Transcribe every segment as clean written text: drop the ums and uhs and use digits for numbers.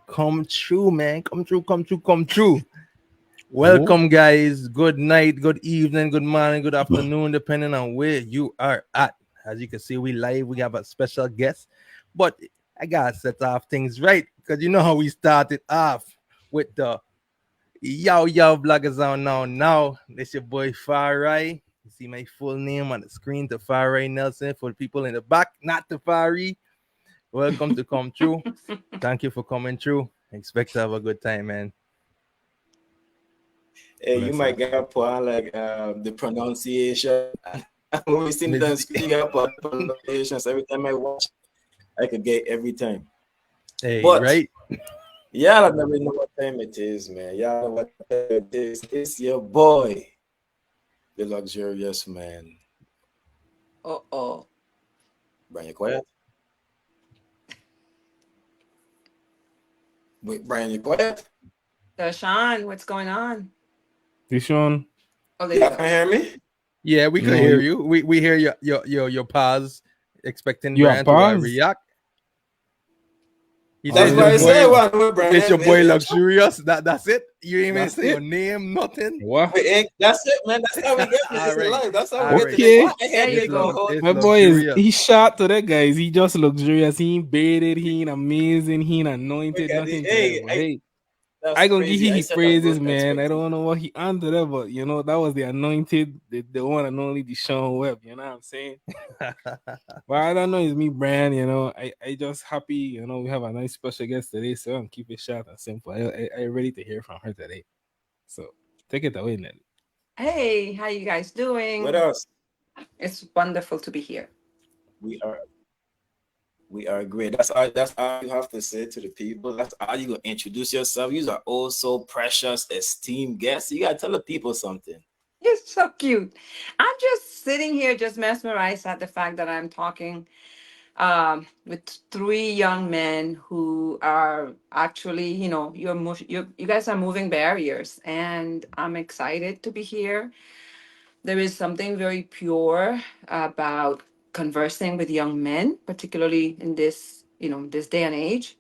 come true, man. Come true, come true, come true. Oh, Welcome, guys. Good night, good evening, good morning, good afternoon, depending on where you are at. As you can see, we live. We have a special guest, but I gotta set off things right because you know how we started off with the yo bloggers on now. This your boy Farai. You see my full name on the screen, Tafari Nelson. For the people in the back, not Tafari. Welcome to Come True. Thank you for coming through. Expect to have a good time, man. Hey, you Bless might up. get up on like the pronunciation. When we see the screen, you get up on the pronunciations. Every time I watch, I could get every time. Hey, But right? y'all never know what time it is, man. Y'all know what time it is. It's your boy, the luxurious man. Oh. Brian, you quiet? Wait, Brian, you quiet? Deshaun, what's going on? Deshaun. Oh, there you Y'all go. can hear me? Yeah, we could No, hear you. We hear your pause, expecting you are Brian to pause. react. He Oh, says That's your why I you say boy. one with It's your Brian. boy luxurious. That's it. You ain't even That's say your it. name, nothing. what? That's it, man. That's how we get this. All It's right, alive. That's how we all get to right. the Okay. spot. I There had you this It's the go. whole it's My boy is luxurious. he shot to that guys. He just luxurious. He ain't baited. He ain't amazing. He ain't week. anointed. I did. Nothing to that. Hey, But hey, that's I gonna give crazy. you I his set a praises, good man. I don't expectation. know what he under there, but that was the anointed, the one and only Deshaun Webb. You know what I'm saying? But I don't know, it's me, Bryan. I just happy. We have a nice special guest today, so I'm keep it short and simple. I ready to hear from her today. So take it away, Nelly. Hey, how you guys With doing? us, It's wonderful to be here. we are we are great. That's all you have to say to the people. That's all you gonna introduce yourself. You are oh so precious, esteemed guests. You gotta tell the people something. You're so cute. I'm just sitting here, just mesmerized at the fact that I'm talking with three young men who are actually, you guys are moving barriers, and I'm excited to be here. There is something very pure about conversing with young men, particularly in this day and age.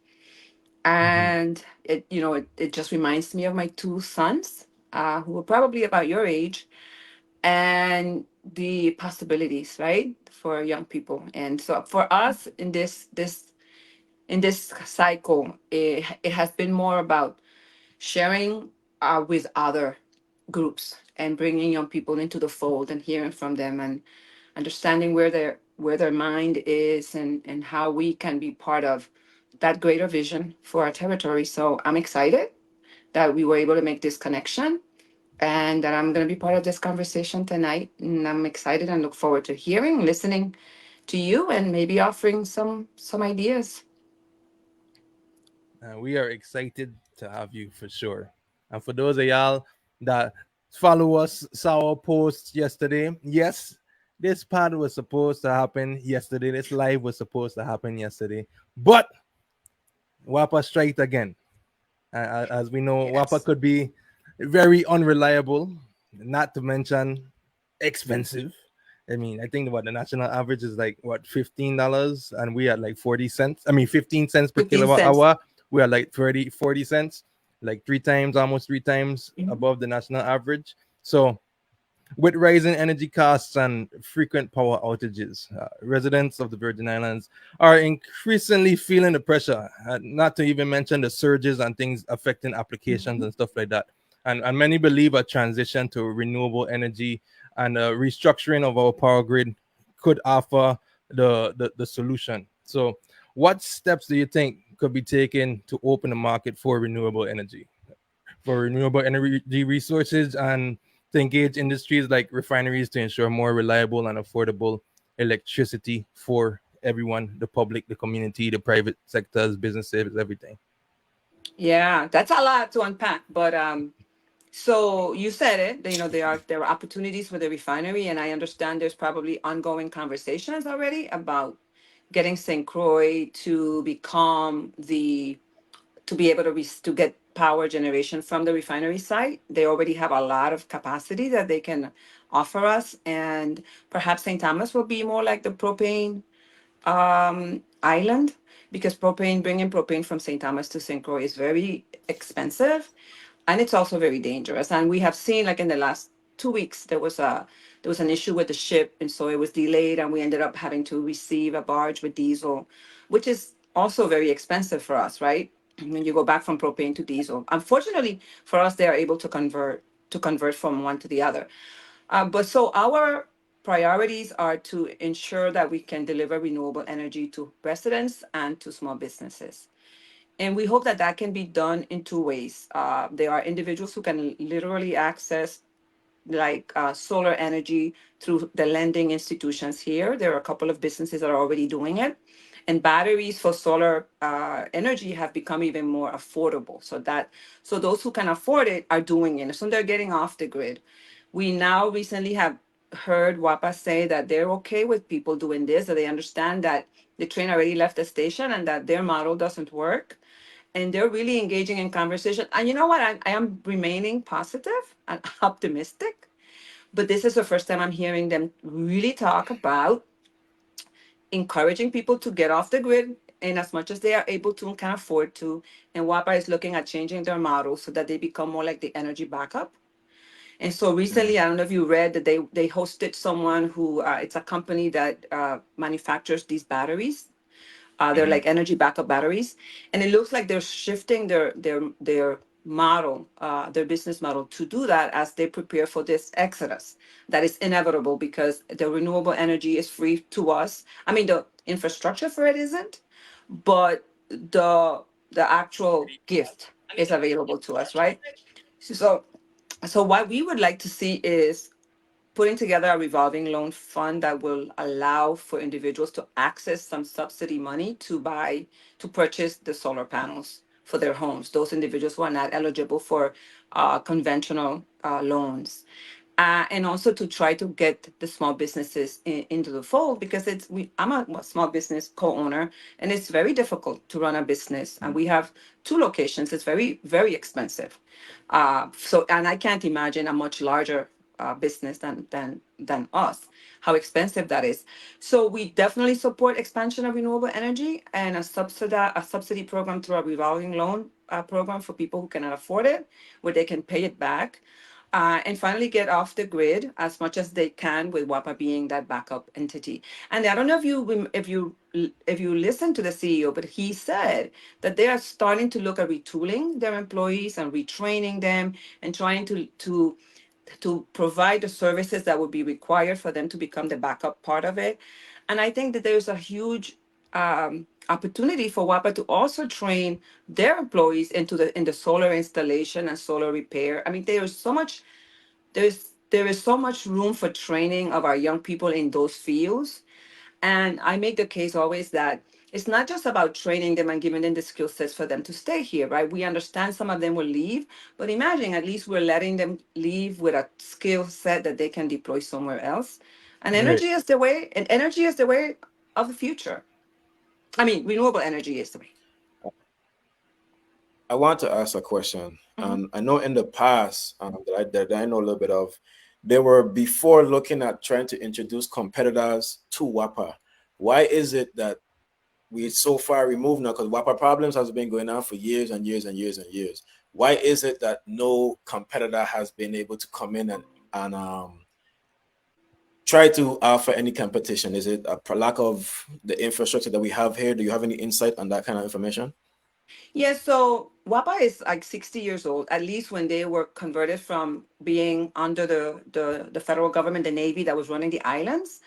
Mhm. And it just reminds me of my two sons, who are probably about your age, and the possibilities, right, for young people. And so for us in this cycle, it has been more about sharing with other groups and bringing young people into the fold and hearing from them and understanding where their mind is, and how we can be part of that greater vision for our territory. So I'm excited that we were able to make this connection and that I'm going to be part of this conversation tonight. And I'm excited and look forward to hearing, listening to you, and maybe offering some ideas. We are excited to have you for sure. And for those of y'all that follow us, saw our post yesterday. Yes, this pod was supposed to happen yesterday. This live was supposed to happen yesterday, but Wapa striked again. As we know, Wapa Yes. could be very unreliable, not to mention expensive. I mean, I think what the national average is like what $15, and we are like 40 cents. I mean, 15 cents per 15 kilowatt cents. hour. We are like 40 cents, like three times, almost three times Mhm. above the national average. So with rising energy costs and frequent power outages, residents of the Virgin Islands are increasingly feeling the pressure, not to even mention the surges and things affecting applications Mhm. and stuff like that. And many believe a transition to renewable energy and a restructuring of our power grid could offer the solution. So, what steps do you think could be taken to open the market for renewable energy? For renewable energy resources and to engage industries like refineries to ensure more reliable and affordable electricity for everyone, the public, the community, the private sectors, businesses, everything. Yeah, that's a lot to unpack, but so you said it. There are opportunities for the refinery, and I understand there's probably ongoing conversations already about getting St. Croix to become the to be able to get power generation from the refinery site. They already have a lot of capacity that they can offer us, and perhaps St. Thomas will be more like the propane island, because propane, bringing propane from St. Thomas to St. Croix is very expensive, and it's also very dangerous. And we have seen, like in the last 2 weeks, there was an issue with the ship, and so it was delayed, and we ended up having to receive a barge with diesel, which is also very expensive for us, right? When you go back from propane to diesel. Unfortunately for us, they are able to convert from one to the other. But so our priorities are to ensure that we can deliver renewable energy to residents and to small businesses. And we hope that that can be done in two ways. There are individuals who can literally access like solar energy through the lending institutions here. There are a couple of businesses that are already doing it. And batteries for solar energy have become even more affordable. So those who can afford it are doing it. So they're getting off the grid. We now recently have heard WAPA say that they're okay with people doing this, that they understand that the train already left the station and that their model doesn't work. And they're really engaging in conversation. And you know what? I am remaining positive and optimistic, but this is the first time I'm hearing them really talk about encouraging people to get off the grid in as much as they are able to and can afford to. And WAPA is looking at changing their model so that they become more like the energy backup. And so recently, I don't know if you read that they hosted someone who it's a company that manufactures these batteries. They're Mm-hmm. like energy backup batteries, and it looks like they're shifting their model, their business model to do that as they prepare for this exodus that is inevitable because the renewable energy is free to us. I mean, the infrastructure for it isn't, but the actual gift is available to us, right? So, so what we would like to see is putting together a revolving loan fund that will allow for individuals to access some subsidy money to purchase the solar panels for their homes. Those individuals who are not eligible for conventional loans. And also to try to get the small businesses into the fold because I'm a small business co-owner and it's very difficult to run a business and we have two locations. It's very, very expensive. And I can't imagine a much larger business than us, how expensive that is. So we definitely support expansion of renewable energy and a subsidy program through a revolving loan program for people who cannot afford it, where they can pay it back. And finally get off the grid as much as they can with WAPA being that backup entity. And I don't know if you listen to the CEO, but he said that they are starting to look at retooling their employees and retraining them and trying to provide the services that would be required for them to become the backup part of it. And I think that there's a huge opportunity for WAPA to also train their employees in the solar installation and solar repair. I mean, there is so much room for training of our young people in those fields. And I make the case always that it's not just about training them and giving them the skill sets for them to stay here, right? We understand some of them will leave, but imagine at least we're letting them leave with a skill set that they can deploy somewhere else. And Right. energy is the way of the future. I mean, renewable energy is the way. I want to ask a question. Mhm. I know in the past that I know a little bit of, they were before looking at trying to introduce competitors to WAPA. Why is it that we're so far removed now? Because WAPA problems has been going on for years and years and years and years. Why is it that no competitor has been able to come in and try to offer any competition? Is it a lack of the infrastructure that we have here? Do you have any insight on that kind of information? Yeah, so WAPA is like 60 years old, at least when they were converted from being under the federal government, the Navy that was running the islands,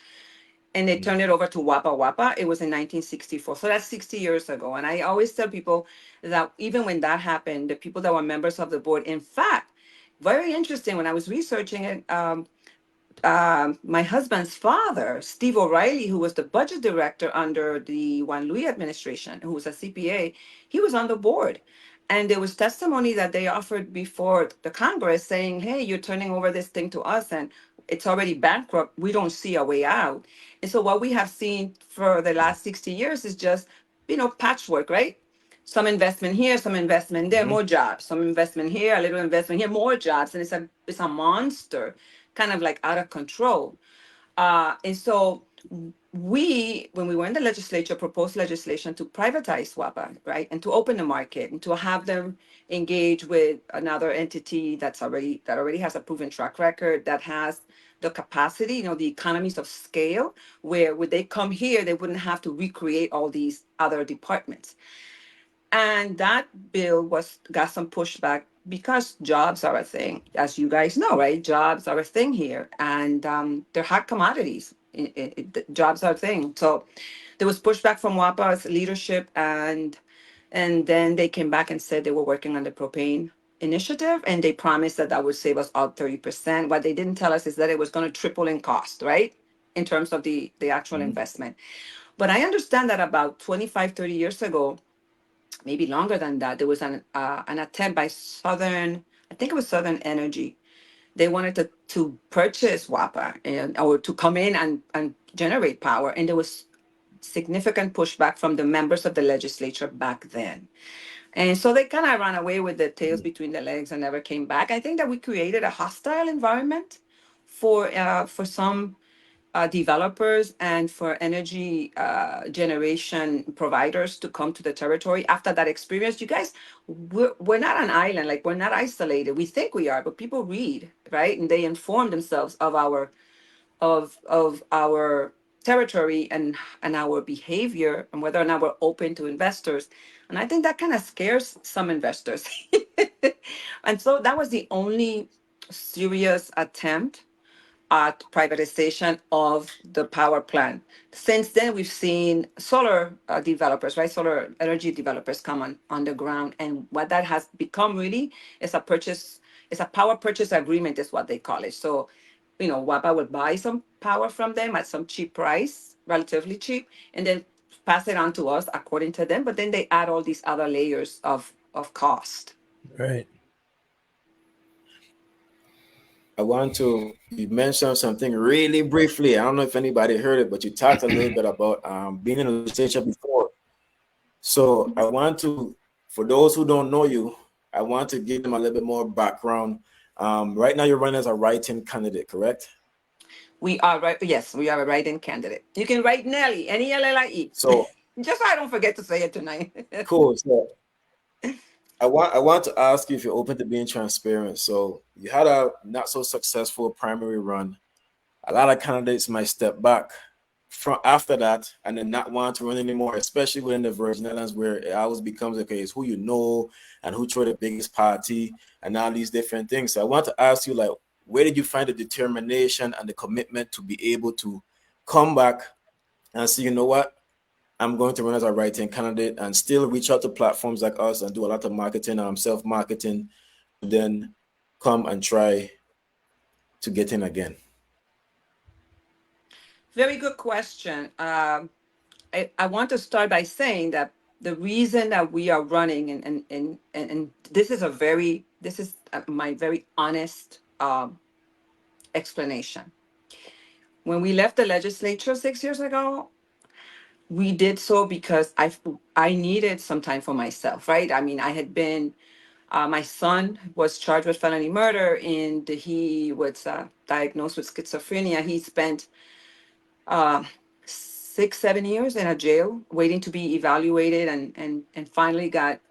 and they turned it over to WAPA WAPA. It was in 1964. So that's 60 years ago. And I always tell people that even when that happened, the people that were members of the board, in fact, very interesting when I was researching it, my husband's father, Steve O'Reilly, who was the budget director under the Juan Louis administration, who was a CPA, he was on the board. And there was testimony that they offered before the Congress saying, hey, you're turning over this thing to us and it's already bankrupt. We don't see a way out. And so what we have seen for the last 60 years is just, patchwork, right? Some investment here, some investment there, Mm-hmm. more jobs, some investment here, a little investment here, more jobs. And it's a monster kind of like out of control. And so we, when we were in the legislature, proposed legislation to privatize WAPA, right, and to open the market and to have them engage with another entity that already has a proven track record, that has the capacity, the economies of scale, where would they come here, they wouldn't have to recreate all these other departments. And that bill was got some pushback because jobs are a thing, as you guys know, right? Jobs are a thing here, and they're hot commodities. Jobs are a thing. So there was pushback from WAPA's leadership, and then they came back and said they were working on the propane initiative, and they promised that that would save us all 30%. What they didn't tell us is that it was going to triple in cost, right? In terms of the actual Mhm. investment. But I understand that about 25, 30 years ago, maybe longer than that, there was an attempt by Southern, I think it was Southern Energy. They wanted to purchase WAPA or to come in and generate power. And there was significant pushback from the members of the legislature back then. And so they kind of ran away with the tails between the legs and never came back. I think that we created a hostile environment for some developers and for energy generation providers to come to the territory after that experience. You guys, we're not an island, like we're not isolated. We think we are, but people read, right? And they inform themselves of our territory and our behavior and whether or not we're open to investors. And I think that kind of scares some investors. And so that was the only serious attempt at privatization of the power plant. Since then, we've seen solar developers, right? Solar energy developers come on the ground. And what that has become really is it's a power purchase agreement, is what they call it. So, WAPA would buy some power from them at some cheap price, relatively cheap, and then pass it on to us according to them. But then they add all these other layers of cost. Right. I want to, you mentioned something really briefly. I don't know if anybody heard it, but you talked a little bit about being in the legislature before. So I want to, for those who don't know you, I want to give them a little bit more background. Right now, you're running as a write-in candidate, correct? We are right. Yes, we are a write-in candidate. You can write Nellie, Nellie. So Just so I don't forget to say it tonight. cool. So I want to ask you if you're open to being transparent. So you had a not so successful primary run. A lot of candidates might step back from after that and then not want to run anymore, especially within the Virgin Islands, where it always becomes a case who you know and who throw the biggest party and all these different things. So I want to ask you, like, where did you find the determination and the commitment to be able to come back and say, you know what, I'm going to run as a writing candidate and still reach out to platforms like us and do a lot of marketing, self-marketing, then come and try to get in again? Very good question. I want to start by saying that the reason that we are running, and this is my very honest explanation. When we left the legislature 6 years ago, we did so because I needed some time for myself, right? I mean, I had been my son was charged with felony murder, and he was diagnosed with schizophrenia. He spent uh, 6, 7 years in a jail waiting to be evaluated, and finally got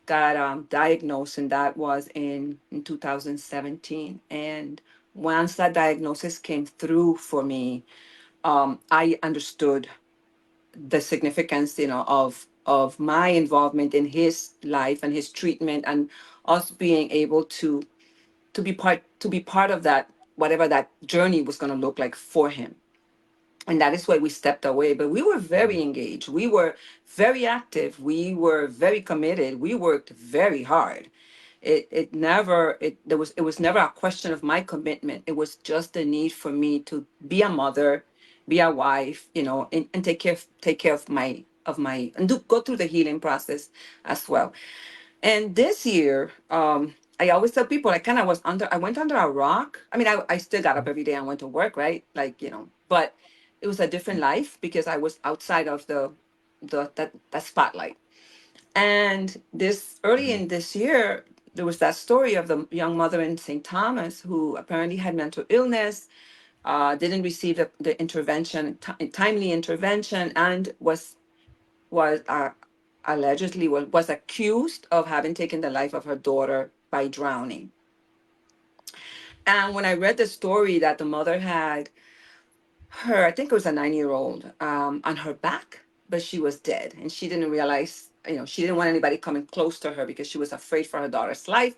diagnosed, and that was in 2017. And once that diagnosis came through for me, I understood the significance, of my involvement in his life and his treatment, and us being able to be part of that, whatever that journey was going to look like for him. And that is why we stepped away. But we were very engaged. We were very active. We were very committed. We worked very hard. It was never a question of my commitment. It was just the need for me to be a mother, be a wife, and take care of my and go through the healing process as well. And this year, I always tell people I went under a rock. I mean, I still got up every day and went to work, right? Like, but it was a different life because I was outside of that spotlight. And this early in this year, there was that story of the young mother in St. Thomas who apparently had mental illness. didn't receive the intervention, timely intervention, and was allegedly was accused of having taken the life of her daughter by drowning. And when I read the story that the mother had her, I think it was a 9-year old, on her back, but she was dead. And she didn't realize, she didn't want anybody coming close to her because she was afraid for her daughter's life.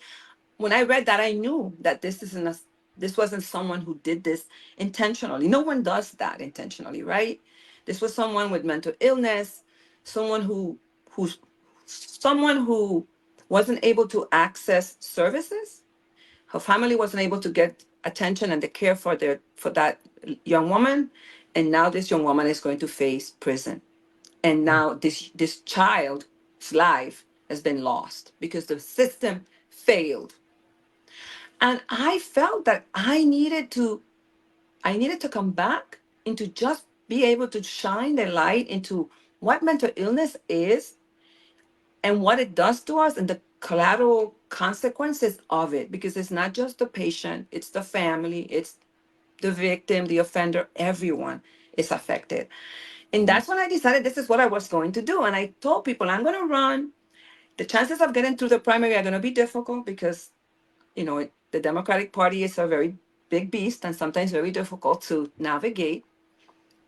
When I read that, I knew that this wasn't someone who did this intentionally. No one does that intentionally, right? This was someone with mental illness, someone who's someone who wasn't able to access services. Her family wasn't able to get attention and the care for that young woman, and now this young woman is going to face prison. And now this child's life has been lost because the system failed. And I felt that I needed to come back and to just be able to shine the light into what mental illness is and what it does to us and the collateral consequences of it, because it's not just the patient, it's the family, it's the victim, the offender, everyone is affected. And Mhm. that's when I decided this is what I was going to do. And I told people I'm going to run. The chances of getting through the primary are going to be difficult because, the Democratic Party is a very big beast and sometimes very difficult to navigate.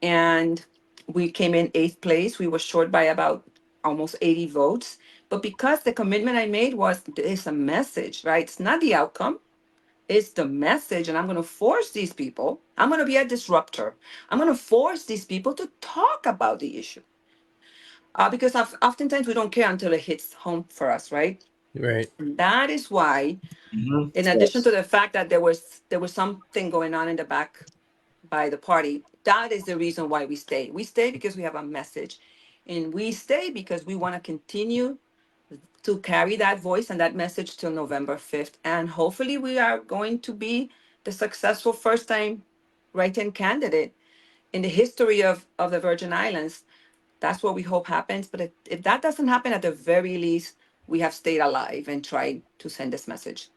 And we came in eighth place. We were short by about almost 80 votes. But because the commitment I made was it's a message, right? It's not the outcome, it's the message. And I'm going to force these people, I'm going to be a disruptor. I'm going to force these people to talk about the issue. Because oftentimes we don't care until it hits home for us, right? Right. And that is why, Mhm. in addition to Yes. the fact that there was something going on in the back by the party. That is the reason why we stay. We stay because we have a message. And we stay because we want to continue to carry that voice and that message till November 5th. And hopefully, we are going to be the successful first time write in candidate in the history of the Virgin Islands. That's what we hope happens. But if that doesn't happen, at the very least, we have stayed alive and tried to send this message.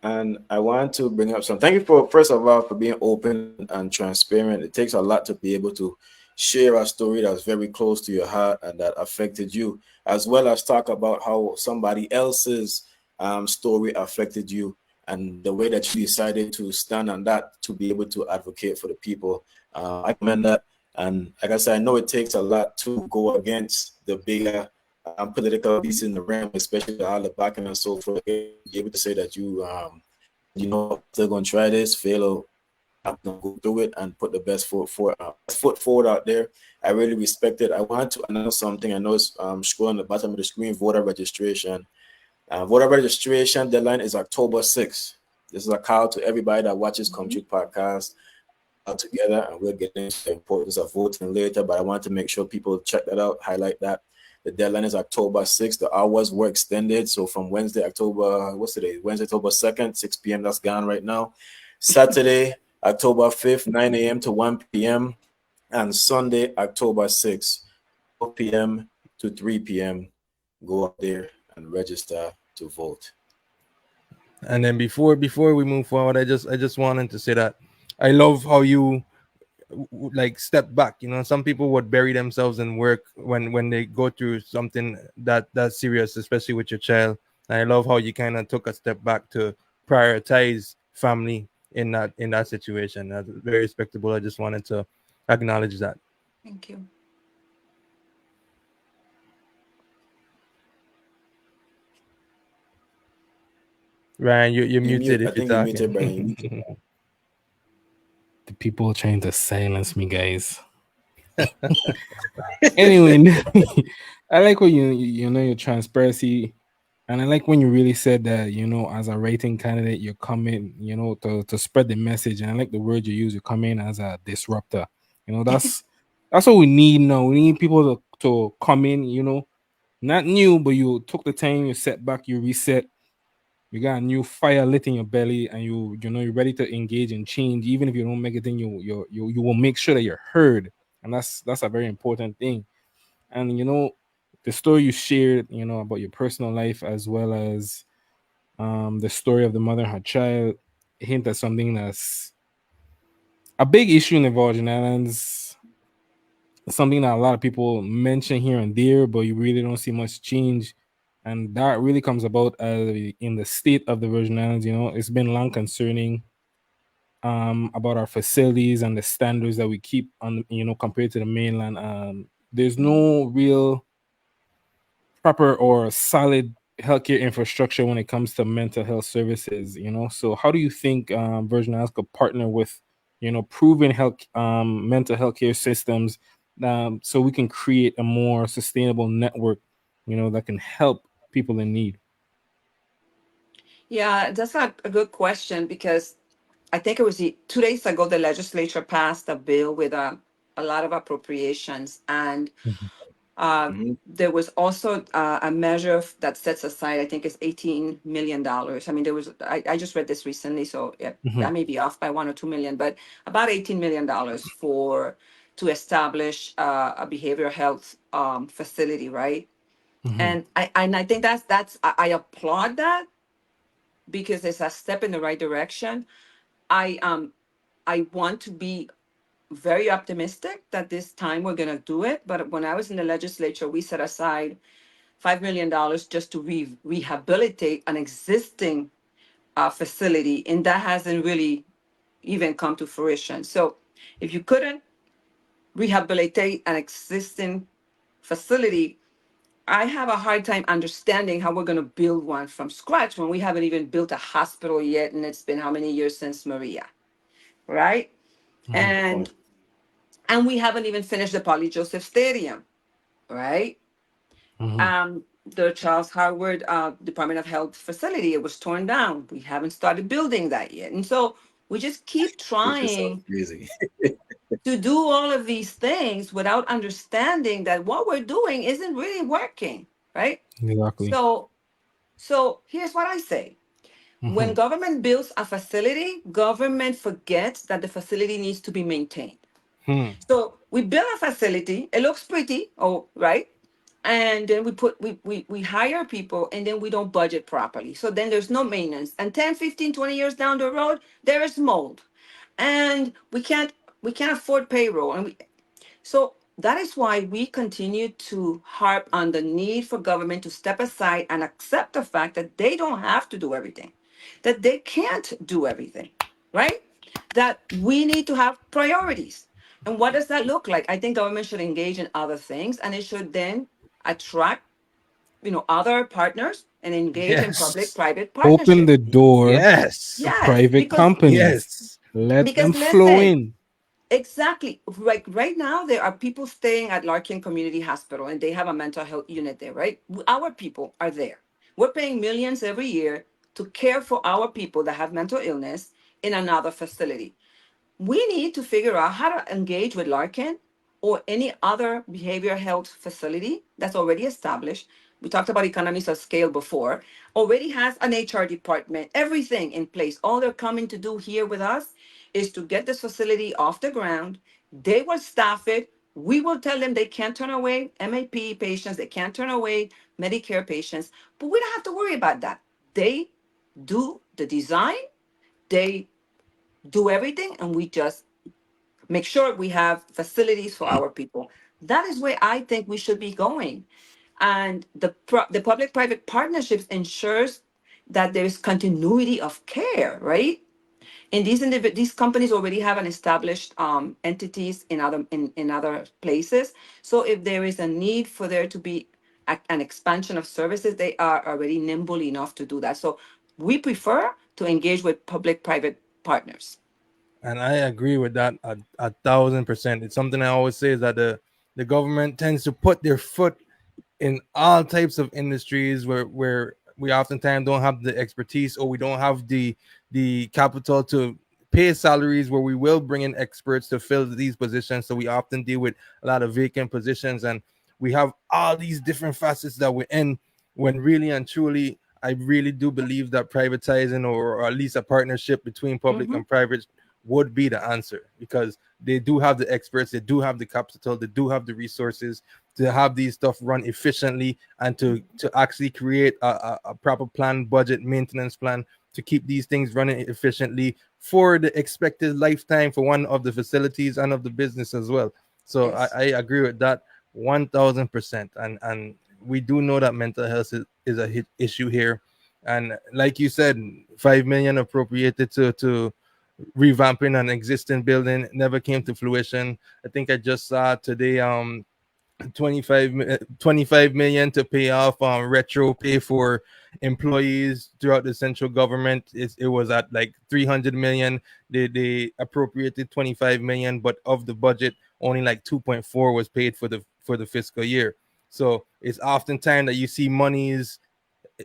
And I want to bring up some. Thank you for first of all for being open and transparent. It takes a lot to be able to share a story that's very close to your heart and that affected you, as well as talk about how somebody else's story affected you and the way that you decided to stand on that to be able to advocate for the people. I commend that. And like I said, I know it takes a lot to go against the bigger political beasts in the realm, especially all the backing and so forth. Be able to say that I'm still gonna try this, fail, or I'm gonna go through it and put the best foot forward out there. I really respect it. I want to announce something. I know it's scrolling on the bottom of the screen. Voter registration. Voter registration deadline is October 6th. This is a call to everybody that watches Come Mhm. Truth Podcast together, and we'll get into the importance of voting later. But I want to make sure people check that out, highlight that. The deadline is October 6th. The hours were extended. So from Wednesday, what's today? Wednesday, October 2nd, 6 p.m. That's gone right now. Saturday, October 5th, 9 a.m. to 1 p.m. And Sunday, October 6th, 12 p.m. to 3 p.m. Go out there and register to vote. And then before we move forward, I just wanted to say that I love how you like step back. Some people would bury themselves in work when they go through something that serious, especially with your child. And I love how you kind of took a step back to prioritize family in that situation. That's very respectable. I just wanted to acknowledge that. Thank you. Ryan, you're You muted mute. I if you're think you muted, talking. Bryan. You muted. The people trying to silence me, guys. Anyway, I like what your transparency, and I like when you really said that as a writing candidate you're coming to spread the message, and I like the word you use. You come in as a disruptor. That's what we need now. We need people to come in. Not new, but you took the time, you set back, you reset. You got a new fire lit in your belly, and you're ready to engage and change. Even if you don't make it, then you will make sure that you're heard, and that's a very important thing. And the story you shared, about your personal life, as well as the story of the mother and her child. hint at something that's a big issue in the Virgin Islands, something that a lot of people mention here and there, but you really don't see much change. And that really comes about in the state of the Virgin Islands. It's been long concerning about our facilities and the standards that we keep on, compared to the mainland. There's no real proper or solid healthcare infrastructure when it comes to mental health services. So how do you think Virgin Islands could partner with proven health mental health care systems, so we can create a more sustainable network that can help people in need? Yeah, that's a good question because I think it was 2 days ago the legislature passed a bill with a lot of appropriations, and Mhm. Mhm. there was also a measure that sets aside, I think it's $18 million. I mean, I just read this recently, so yeah, Mhm. I may be off by 1 or 2 million, but about $18 million to establish a behavioral health facility, right? Mhm. And I think I applaud that because it's a step in the right direction. I want to be very optimistic that this time we're going to do it. But when I was in the legislature, we set aside $5 million just to rehabilitate an existing facility, and that hasn't really even come to fruition. So, if you couldn't rehabilitate an existing facility, I have a hard time understanding how we're going to build one from scratch when we haven't even built a hospital yet, and it's been how many years since Maria, right? Mhm. Good point. And we haven't even finished the Poly Joseph Stadium, right? Mhm. The Charles Howard Department of Health facility, it was torn down. We haven't started building that yet. And so we just keep Which is so trying crazy. to do all of these things without understanding that what we're doing isn't really working, right? Exactly. So here's what I say. When Mhm. government builds a facility, government forgets that the facility needs to be maintained. Hmm. So we build a facility, it looks pretty, oh, right? And then we hire people and then we don't budget properly. So then there's no maintenance. And 10, 15, 20 years down the road, there is mold. And we can't afford payroll. So that is why we continue to harp on the need for government to step aside and accept the fact that they don't have to do everything, that they can't do everything, right? That we need to have priorities. And what does that look like? I think government should engage in other things, and it should then attract, other partners and engage in Yes. public-private Open partnership. the door Yes. to Yes, private companies. Yes. Let them flow listen, in. exactly. Right now, there are people staying at Larkin Community Hospital, and they have a mental health unit there, right? Our people are there. We're paying millions every year to care for our people that have mental illness in another facility. We need to figure out how to engage with Larkin or any other behavioral health facility that's already established. We talked about economies of scale before, already has an HR department, everything in place. All they're coming to do here with us is to get this facility off the ground. They will staff it. We will tell them they can't turn away MAP patients, they can't turn away Medicare patients, but we don't have to worry about that. They do the design, they do everything, and we just make sure we have facilities for our people. That is where I think we should be going. And the public-private partnerships ensures that there is continuity of care, right? And these companies already have an established entities in other places. So if there is a need for there to be an expansion of services, they are already nimble enough to do that. So we prefer to engage with public-private partners. And I agree with that 1,000%. It's something I always say is that the government tends to put their foot in all types of industries where we oftentimes don't have the expertise, or we don't have the capital to pay salaries, where we will bring in experts to fill these positions. So we often deal with a lot of vacant positions, and we have all these different facets that we're in, when really and truly I really do believe that privatizing, or at least a partnership between public Mhm. and private, would be the answer, because they do have the experts, they do have the capital, they do have the resources to have these stuff run efficiently, and to actually create a proper plan, budget, maintenance plan to keep these things running efficiently for the expected lifetime for one of the facilities and of the business as well. So Yes. I agree with that 1000%. And we do know that mental health is a issue here. And like you said, 5 million appropriated to revamping an existing building never came to fruition. I think I just saw today 25 million to pay off retro pay for employees throughout the central government. It was at like 300 million. They appropriated 25 million, but of the budget only like 2.4 was paid for the fiscal year. So it's oftentimes that you see monies,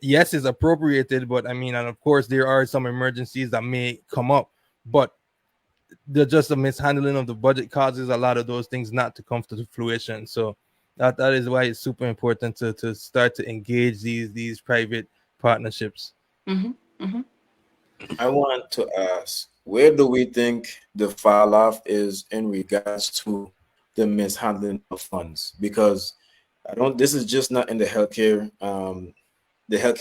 yes, is appropriated, but I mean, and of course there are some emergencies that may come up, but the just a mishandling of the budget causes a lot of those things not to come to fruition. So that is why it's super important to start to engage these private partnerships. Mm-hmm. Mm-hmm. I want to ask, where do we think the fall off is in regards to the mishandling of funds? Because I don't. This is just not in the healthcare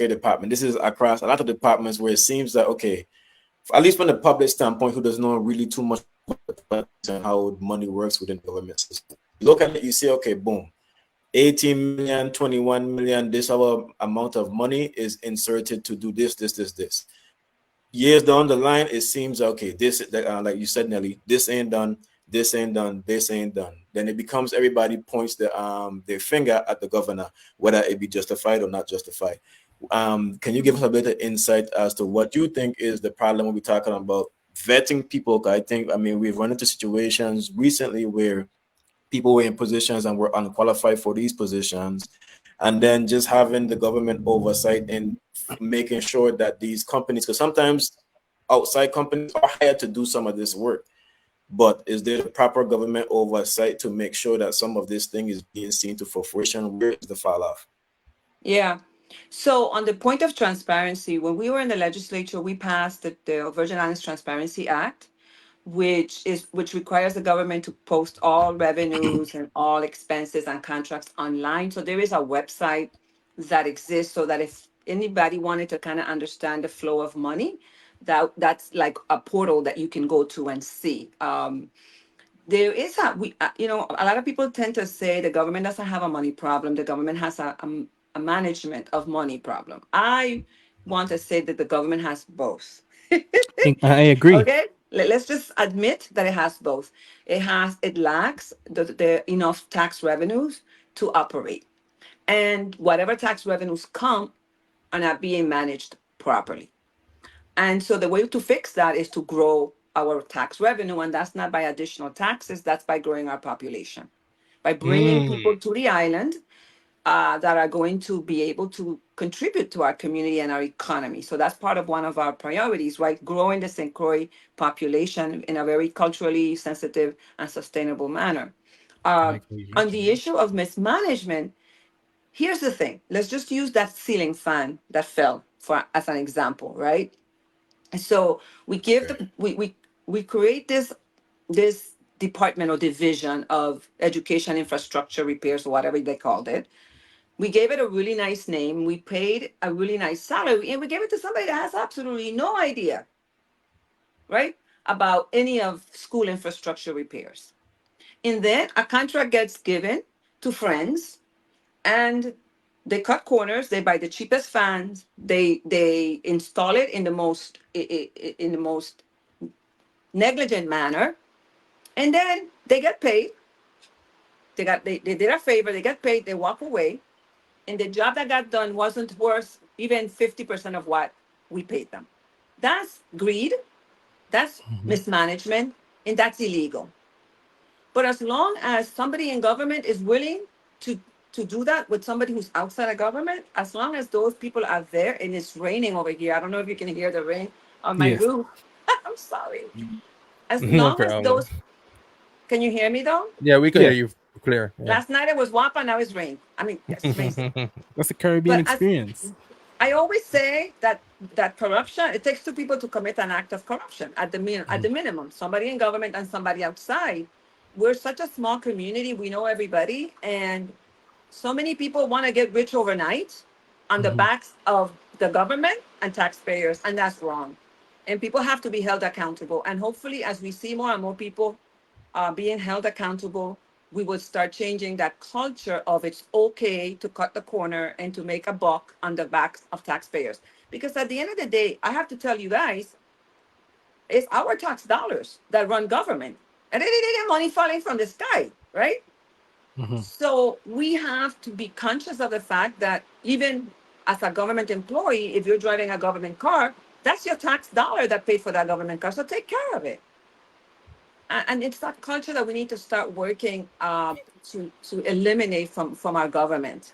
department. This is across a lot of departments where it seems that okay, at least from the public standpoint, who doesn't know really too much about how money works within the government system. You look at it, you say, okay, boom, 18 million, 21 million, this our amount of money is inserted to do this. Years down the line, it seems okay. This, like you said, Nelly, this ain't done. This ain't done. This ain't done. Then it becomes everybody points their finger at the governor, whether it be justified or not justified. Can you give us a bit of insight as to what you think is the problem when we're talking about vetting people? I mean, we've run into situations recently where people were in positions and were unqualified for these positions, and then just having the government oversight and making sure that these companies, because sometimes outside companies are hired to do some of this work, but is there the proper government oversight to make sure that some of this thing is being seen to fruition? Where is the fall off? Yeah. So on the point of transparency, when we were in the legislature, we passed the Virgin Islands Transparency Act, which requires the government to post all revenues and all expenses and contracts online. So there is a website that exists so that if anybody wanted to kind of understand the flow of money, that's like a portal that you can go to and see. There is a lot of people tend to say the government doesn't have a money problem. The government has a management of money problem. I want to say that the government has both. I agree. Okay, let's just admit that it has both. It lacks the enough tax revenues to operate, and whatever tax revenues come are not being managed properly. And so the way to fix that is to grow our tax revenue, and that's not by additional taxes, that's by growing our population, by bringing Mm, people to the island that are going to be able to contribute to our community and our economy. So that's part of one of our priorities, right? Growing the St. Croix population in a very culturally sensitive and sustainable manner. I Uh, agree. on the issue of mismanagement, here's the thing. Let's just use that ceiling fan that fell for as an example, right? So we give Okay. we create this department or division of education infrastructure repairs or whatever they called it. We gave it a really nice name. We paid a really nice salary, and we gave it to somebody that has absolutely no idea, right, about any of school infrastructure repairs. And then a contract gets given to friends, and they cut corners. They buy the cheapest fans. They install it in the most negligent manner, and then they get paid. They did a favor. They get paid. They walk away, and the job that got done wasn't worth even 50% of what we paid them. That's greed, that's Mhm. mismanagement, and that's illegal. But as long as somebody in government is willing to to do that with somebody who's outside of government, as long as those people are there, and it's raining over here. I don't know if you can hear the rain on my Yes. roof. I'm sorry. As No long as problem. those, can you hear me though? Yeah, we could hear Yeah. you clear. Yeah. Last night it was WAPA, now it's rain. I mean, yes, it's raining. That's the Caribbean But as experience. I always say that corruption, it takes two people to commit an act of corruption at at Mhm. the minimum, somebody in government and somebody outside. We're such a small community, we know everybody, and so many people want to get rich overnight on the Mhm. backs of the government and taxpayers, and that's wrong. And people have to be held accountable. And hopefully, as we see more and more people being held accountable, we would start changing that culture of it's okay to cut the corner and to make a buck on the backs of taxpayers. Because at the end of the day, I have to tell you guys, it's our tax dollars that run government. And it ain't money falling from the sky, right? Mhm. So we have to be conscious of the fact that even as a government employee, if you're driving a government car, that's your tax dollar that paid for that government car. So take care of it. And it's that culture that we need to start working to eliminate from our government.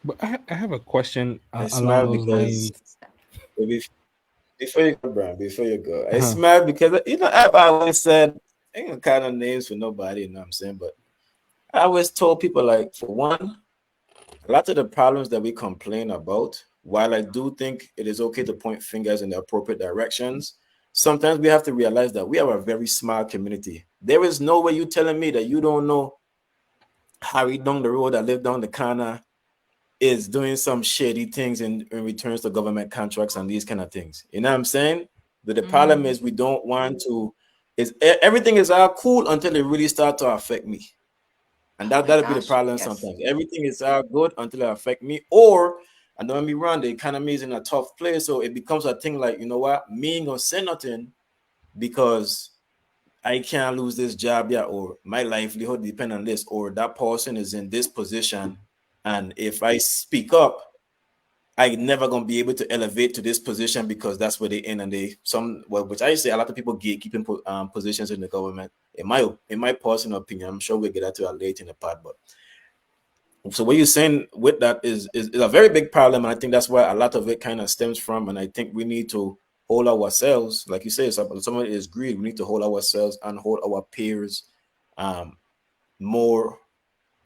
But I have a question I along smile those because lines. bef- before you go, Brian, before you go, I Uh-huh. smile because I've always said I ain't gonna kind of names for nobody, you know what I'm saying? But I always told people like for one, a lot of the problems that we complain about, while I do think it is okay to point fingers in the appropriate directions, sometimes we have to realize that we are a very smart community. There is no way you telling me that you don't know Harry down the road that live down the corner is doing some shady things in returns to government contracts and these kind of things. You know what I'm saying? But the problem Mm-hmm. is we don't want to everything is all cool until it really start to affect me. And Oh my that'll be the gosh, problem yes. sometimes. Everything is all good until it affect me. Or and don't get me wrong, the economy is in a tough place. So it becomes a thing like, you know what, me ain't gonna say nothing because I can't lose this job yet, or my livelihood depend on this, or that person is in this position. And if I speak up, I never gonna be able to elevate to this position because that's where they in and they some well, which I say a lot of people gatekeeping positions in the government. In my personal opinion, I'm sure we'll get that to that late in the part, but so what you're saying with that is a very big problem, and I think that's where a lot of it kind of stems from. And I think we need to hold like you say, some of it is greed. We need to hold ourselves and hold our peers um, more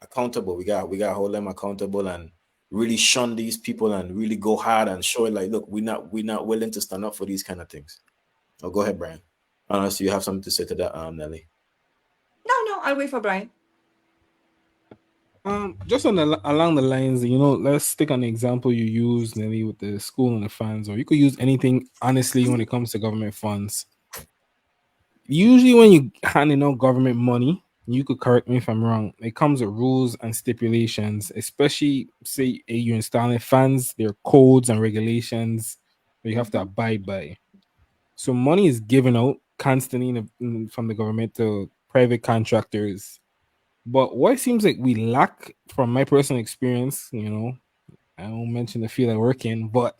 accountable. We got to hold them accountable and really shun these people and really go hard and show it like, look, we're not willing to stand up for these kind of things. Oh, go ahead, Brian. Unless you have something to say to that, Nelly. No, no, I'll wait for Brian. Just along the lines, let's take an example you use, Nelly, with the school and the funds, or you could use anything honestly when it comes to government funds. Usually, when you handing out government money, you could correct me if I'm wrong. It comes with rules and stipulations, especially say you're installing funds. There are codes and regulations that you have to Mm-hmm. abide by. So money is given out constantly from the government to private contractors. But what it seems like we lack, from my personal experience, I won't mention the field I work in, but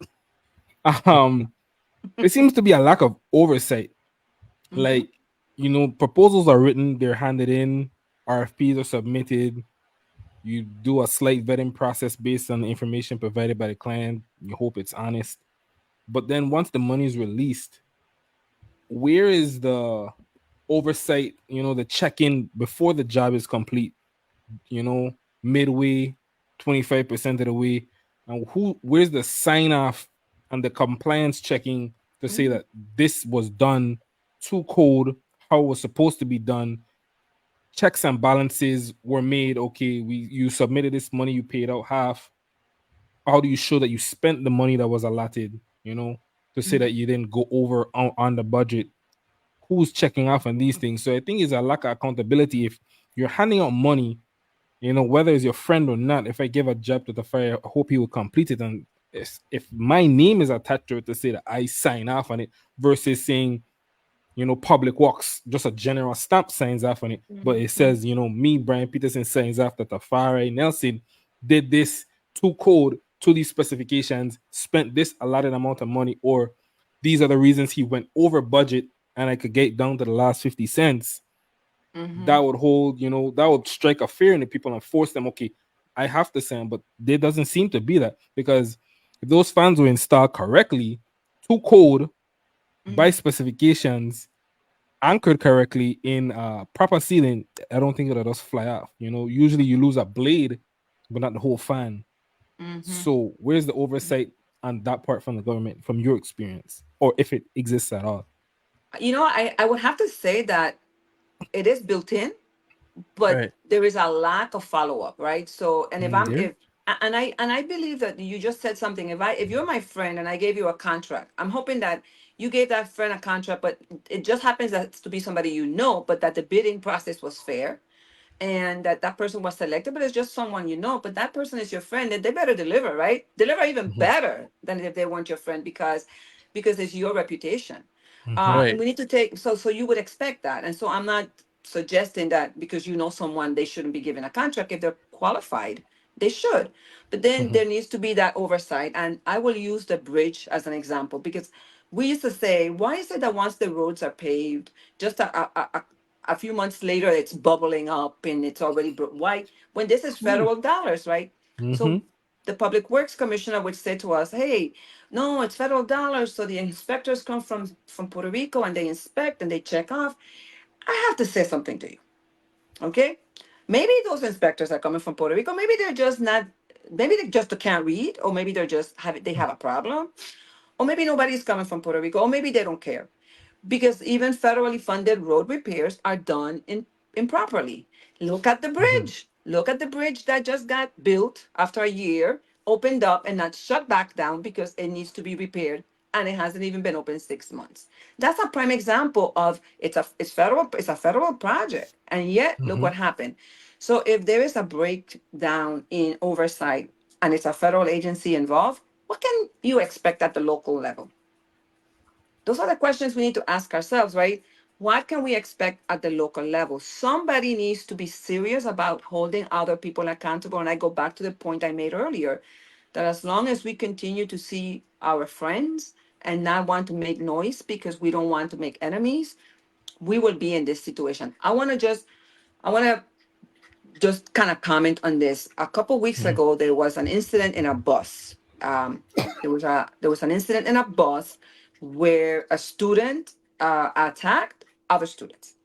um, there seems to be a lack of oversight. Mm-hmm. Like, proposals are written, they're handed in, RFPs are submitted. You do a slight vetting process based on the information provided by the client. You hope it's honest. But then once the money is released, where is the oversight, the check-in before the job is complete, midway, 25% of the way? And where's the sign off and the compliance checking to say Mm-hmm. that this was done to code, how it was supposed to be done? Checks and balances were made. Okay, you submitted this money, you paid out half. How do you show that you spent the money that was allotted, to say that you didn't go over on the budget? Who's checking off on these things? So I think it's a lack of accountability. If you're handing out money, whether it's your friend or not, if I give a job to the fire, I hope he will complete it. And if my name is attached to it to say that I sign off on it, versus saying, public works, just a general stamp signs off on it, but it Mm-hmm. says, me, Brian Peterson, signs off that Tafari Nelson did this to code to these specifications, spent this allotted amount of money, or these are the reasons he went over budget, and I could get down to the last 50 cents. Mm-hmm. That would hold, that would strike a fear in the people and force them, okay, I have to send. But there doesn't seem to be that, because if those fans were installed correctly to code by Mm-hmm. specifications, anchored correctly in proper sealing, I don't think it'll just fly off. Usually you lose a blade, but not the whole fan. Mm-hmm. So where's the oversight on that part from the government, from your experience, or if it exists at all? I would have to say that it is built in, but Right. there is a lack of follow up, right? So, and if Mm, I'm there. if And I believe that you just said something. If you're my friend and I gave you a contract, I'm hoping that you gave that friend a contract, but it just happens that to be somebody you know, but that the bidding process was fair and that that person was selected, but it's just someone you know, but that person is your friend, and they better deliver, right? Deliver even Mhm. better than if they weren't your friend, because it's your reputation. Mhm. And Right. we need to take, so you would expect that. And so I'm not suggesting that because you know someone, they shouldn't be given a contract. If they're qualified, they should. But then Mhm. there needs to be that oversight. And I will use the bridge as an example, because we used to say, why is it that once the roads are paved, just a few months later it's bubbling up and it's already why, when this is Mm. federal dollars, right? So Mhm. the public works commissioner would say to us, hey, no, it's federal dollars, so the inspectors come from Puerto Rico and they inspect and they check off. I have to say something to you, okay? Maybe those inspectors are coming from Puerto Rico, maybe they're just not, maybe they just can't read, or maybe they're just they have a problem, or maybe nobody's coming from Puerto Rico, or maybe they don't care, because even federally funded road repairs are done improperly. Look at the Mhm. bridge. Look at the bridge that just got built after a year, opened up and not shut back down because it needs to be repaired, and it hasn't even been open 6 months. That's a prime example of it's a federal project, and yet look Mhm. what happened. So if there is a breakdown in oversight and it's a federal agency involved, what can you expect at the local level? Those are the questions we need to ask ourselves, right? What can we expect at the local level? Somebody needs to be serious about holding other people accountable. And I go back to the point I made earlier, that as long as we continue to see our friends and not want to make noise because we don't want to make enemies, we will be in this situation. I want to just kind of comment on this. A couple weeks Mhm. ago, there was an incident in a bus. There was an incident in a bus where a student attacked other students.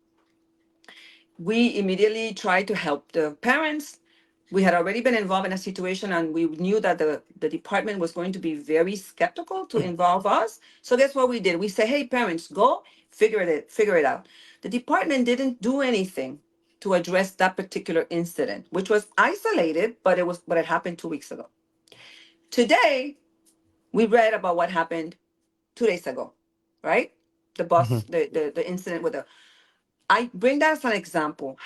We immediately tried to help the parents. We had already been involved in a situation, and we knew that the department was going to be very skeptical to involve us. So guess what we did? We said, hey, parents, go figure it out. The department didn't do anything to address that particular incident, which was isolated, but it happened 2 weeks ago. Today, we read about what happened 2 days ago, right? The bus, Mhm. the incident with the I bring that as an example.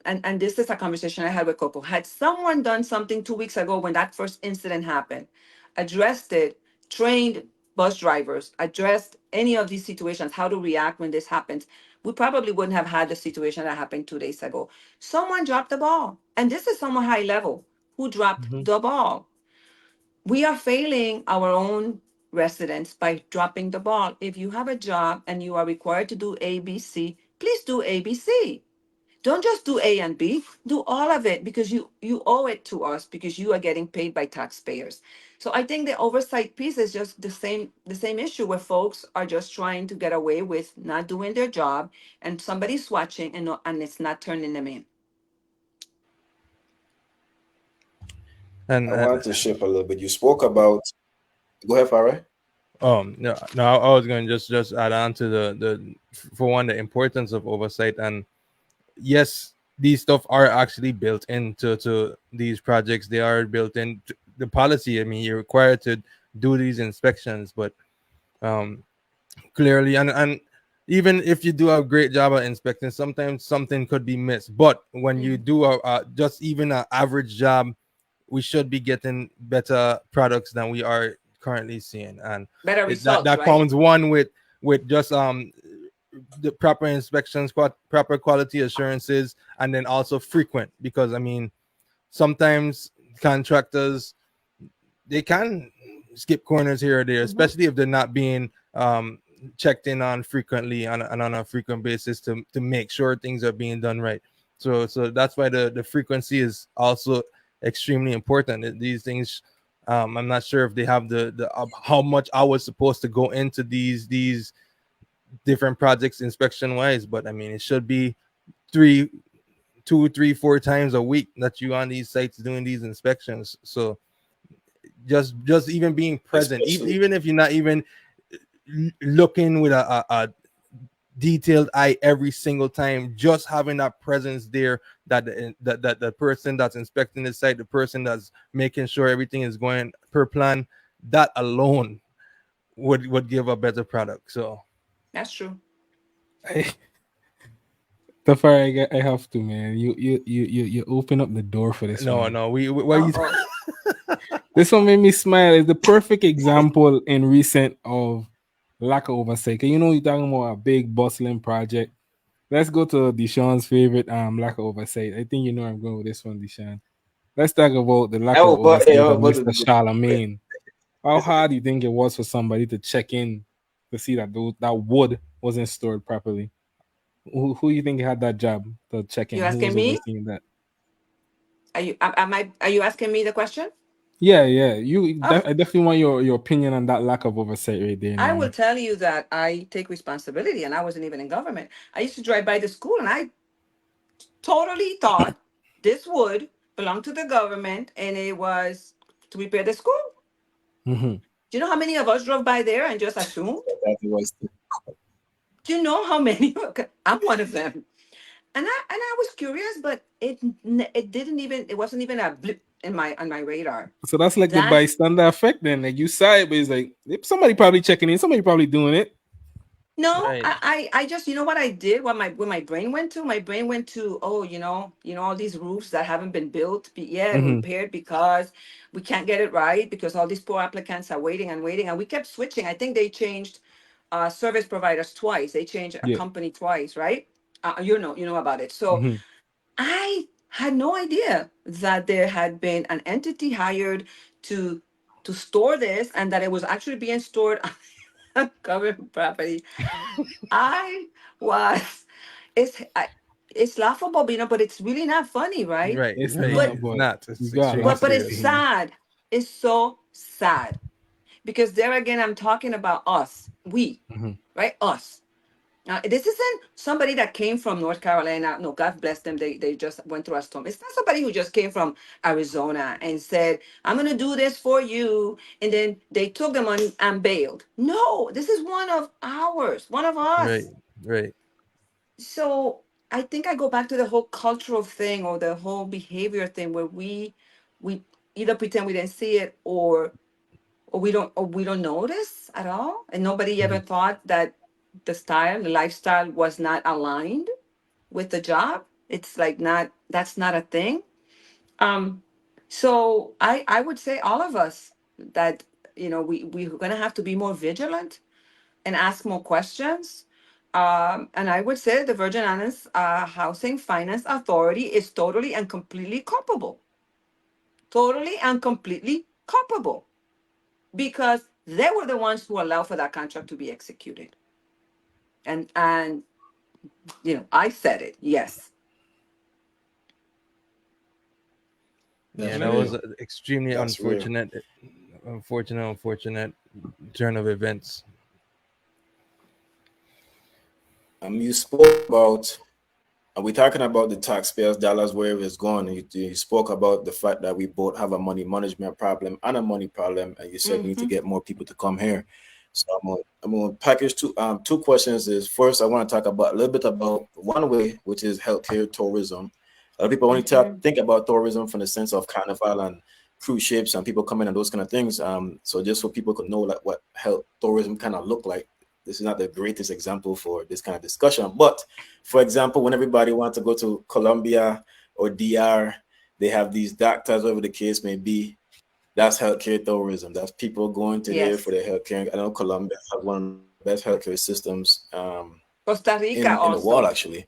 And this is a conversation I had with Coco. Had someone done something 2 weeks ago when that first incident happened, addressed it, trained bus drivers, addressed any of these situations, how to react when this happens, we probably wouldn't have had the situation that happened 2 days ago. Someone dropped the ball. And this is someone high level who dropped Mhm. the ball. We are failing our own residents by dropping the ball. If you have a job and you are required to do ABC, please do ABC. Don't just do A and B, do all of it, because you owe it to us, because you are getting paid by taxpayers. So I think the oversight piece is just the same issue, where folks are just trying to get away with not doing their job, and somebody's watching, and it's not turning them in. And I wanted to shift a little bit. You spoke about. Go ahead, Farah. no, no, I was going to just add on to the for one, the importance of oversight. And yes, these stuff are actually built into to these projects. They are built in the policy. I mean, you're required to do these inspections, but um clearly, and even if you do a great job at inspecting, sometimes something could be missed. But when you Mm. do a just even an average job, we should be getting better products than we are currently seeing. And Better that results, that right? comes one with just the proper inspections, proper quality assurances, and then also frequent, because I mean sometimes contractors, they can skip corners here or there, Mhm. especially if they're not being checked in on frequently and on a frequent basis to make sure things are being done right. So that's why the frequency is also extremely important. These things, I'm not sure if they have the how much I was supposed to go into these different projects inspection wise, but I mean it should be three, 2, 3, 4 times a week that you on these sites doing these inspections. So just even being present, Especially even if you're not even looking with a detailed eye every single time. Just having that presence there, that the person that's inspecting the site, the person that's making sure everything is going per plan, that alone would give a better product. So That's true. I, Tafari, I have to, man. You open up the door for this no, one. no, we what Uh you oh. This one made me smile. It's the perfect example in recent of lack of oversight. 'Cause you know, you're talking about a big bustling project. Let's go to Deshaun's favorite lack of oversight. I think you know where I'm going with this one, Deshaun. Let's talk about the lack of oversight of Mr. Charlemagne. How hard do you think it was for somebody to check in to see that that wood wasn't stored properly? Who you think had that job to check You in? Who asking was me? overseeing that? Are you asking me the question? Yeah, yeah. You, Of I definitely want your opinion on that lack of oversight right there, I will Nelly. tell you that I take responsibility, and I wasn't even in government. I used to drive by the school, and I totally thought this would belong to the government, and it was to repair the school. Hmm. Do you know how many of us drove by there and just assumed? That was Do you know how many? I'm one of them. And I was curious, but it didn't even it wasn't even a blip in my on my radar. So that's like the That's bystander effect. Then, like you saw it, but it's like somebody probably checking in, somebody probably doing it. no, right, I just you know what I did, what my brain went to? My brain went to, oh, all these roofs that haven't been built, yeah, Hmm. repaired because we can't get it right because all these poor applicants are waiting and waiting, and we kept switching. I think they changed service providers twice. They changed a Yeah. company twice, right? You know about it. So Hmm. I had no idea that there had been an entity hired to to store this and that it was actually being stored on government property. I was it's I, it's laughable, but it's really not funny, right? right, It's right. But not, It's but not. you It's gotta extremely laugh but at it's it. serious. Man. sad. It's so sad because there again, I'm talking about us, we, Hmm. right? Us. This isn't somebody that came from North Carolina. No, God bless them. They just went through a storm. It's not somebody who just came from Arizona and said, "I'm gonna do this for you," and then they took the money and bailed. No, this is one of ours, one of Right, us. right. So I think I go back to the whole cultural thing or the whole behavior thing where we either pretend we didn't see it or we don't notice at all, and nobody Hmm. ever thought that the lifestyle was not aligned with the job. It's like not that's not a thing. um so I would say all of us that we're gonna have to be more vigilant and ask more questions. And I would say the Virgin Islands Housing Finance Authority is totally and completely culpable, totally and completely culpable, because they were the ones who allowed for that contract to be executed. And I said it. Yes. Yeah, that's that Yeah. was real. a extremely That's real. unfortunate turn of events. You spoke about, are we talking about the taxpayers' dollars, where it's going? You spoke about the fact that we both have a money management problem and a money problem, and you said we need to Mm-hmm. get more people to come here. So I'm gonna package two questions. Is first, I want to talk about a little bit about one way, which is healthcare tourism. A lot of people only Mm-hmm. think about tourism from the sense of carnival and cruise ships and people coming and those kind of things. So just so people could know like what health tourism kind of look like. This is not the greatest example for this kind of discussion, but for example, when everybody wants to go to Colombia or DR, they have these doctors, whatever the case may be. That's healthcare tourism. That's people going to there for Yes. their healthcare. I know Colombia has one of the best healthcare systems Costa in Rica the world, also. actually.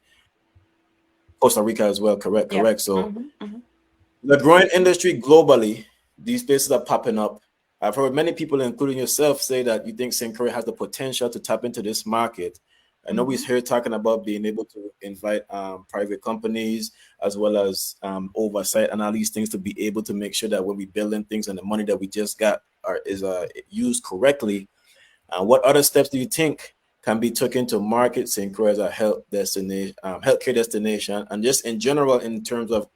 Costa Rica as well. Correct, Yeah. correct. So Mm-hmm. Mm-hmm. the growing industry globally, these places are popping up. I've heard many people, including yourself, say that you think St. Croix has the potential to tap into this market. I know we're Mm-hmm. here talking about being able to invite private companies as well as oversight and all these things to be able to make sure that when we building things and the money that we just got is used correctly. What other steps do you think can be taken to market St. Croix as a health destination, healthcare destination, and just in general in terms of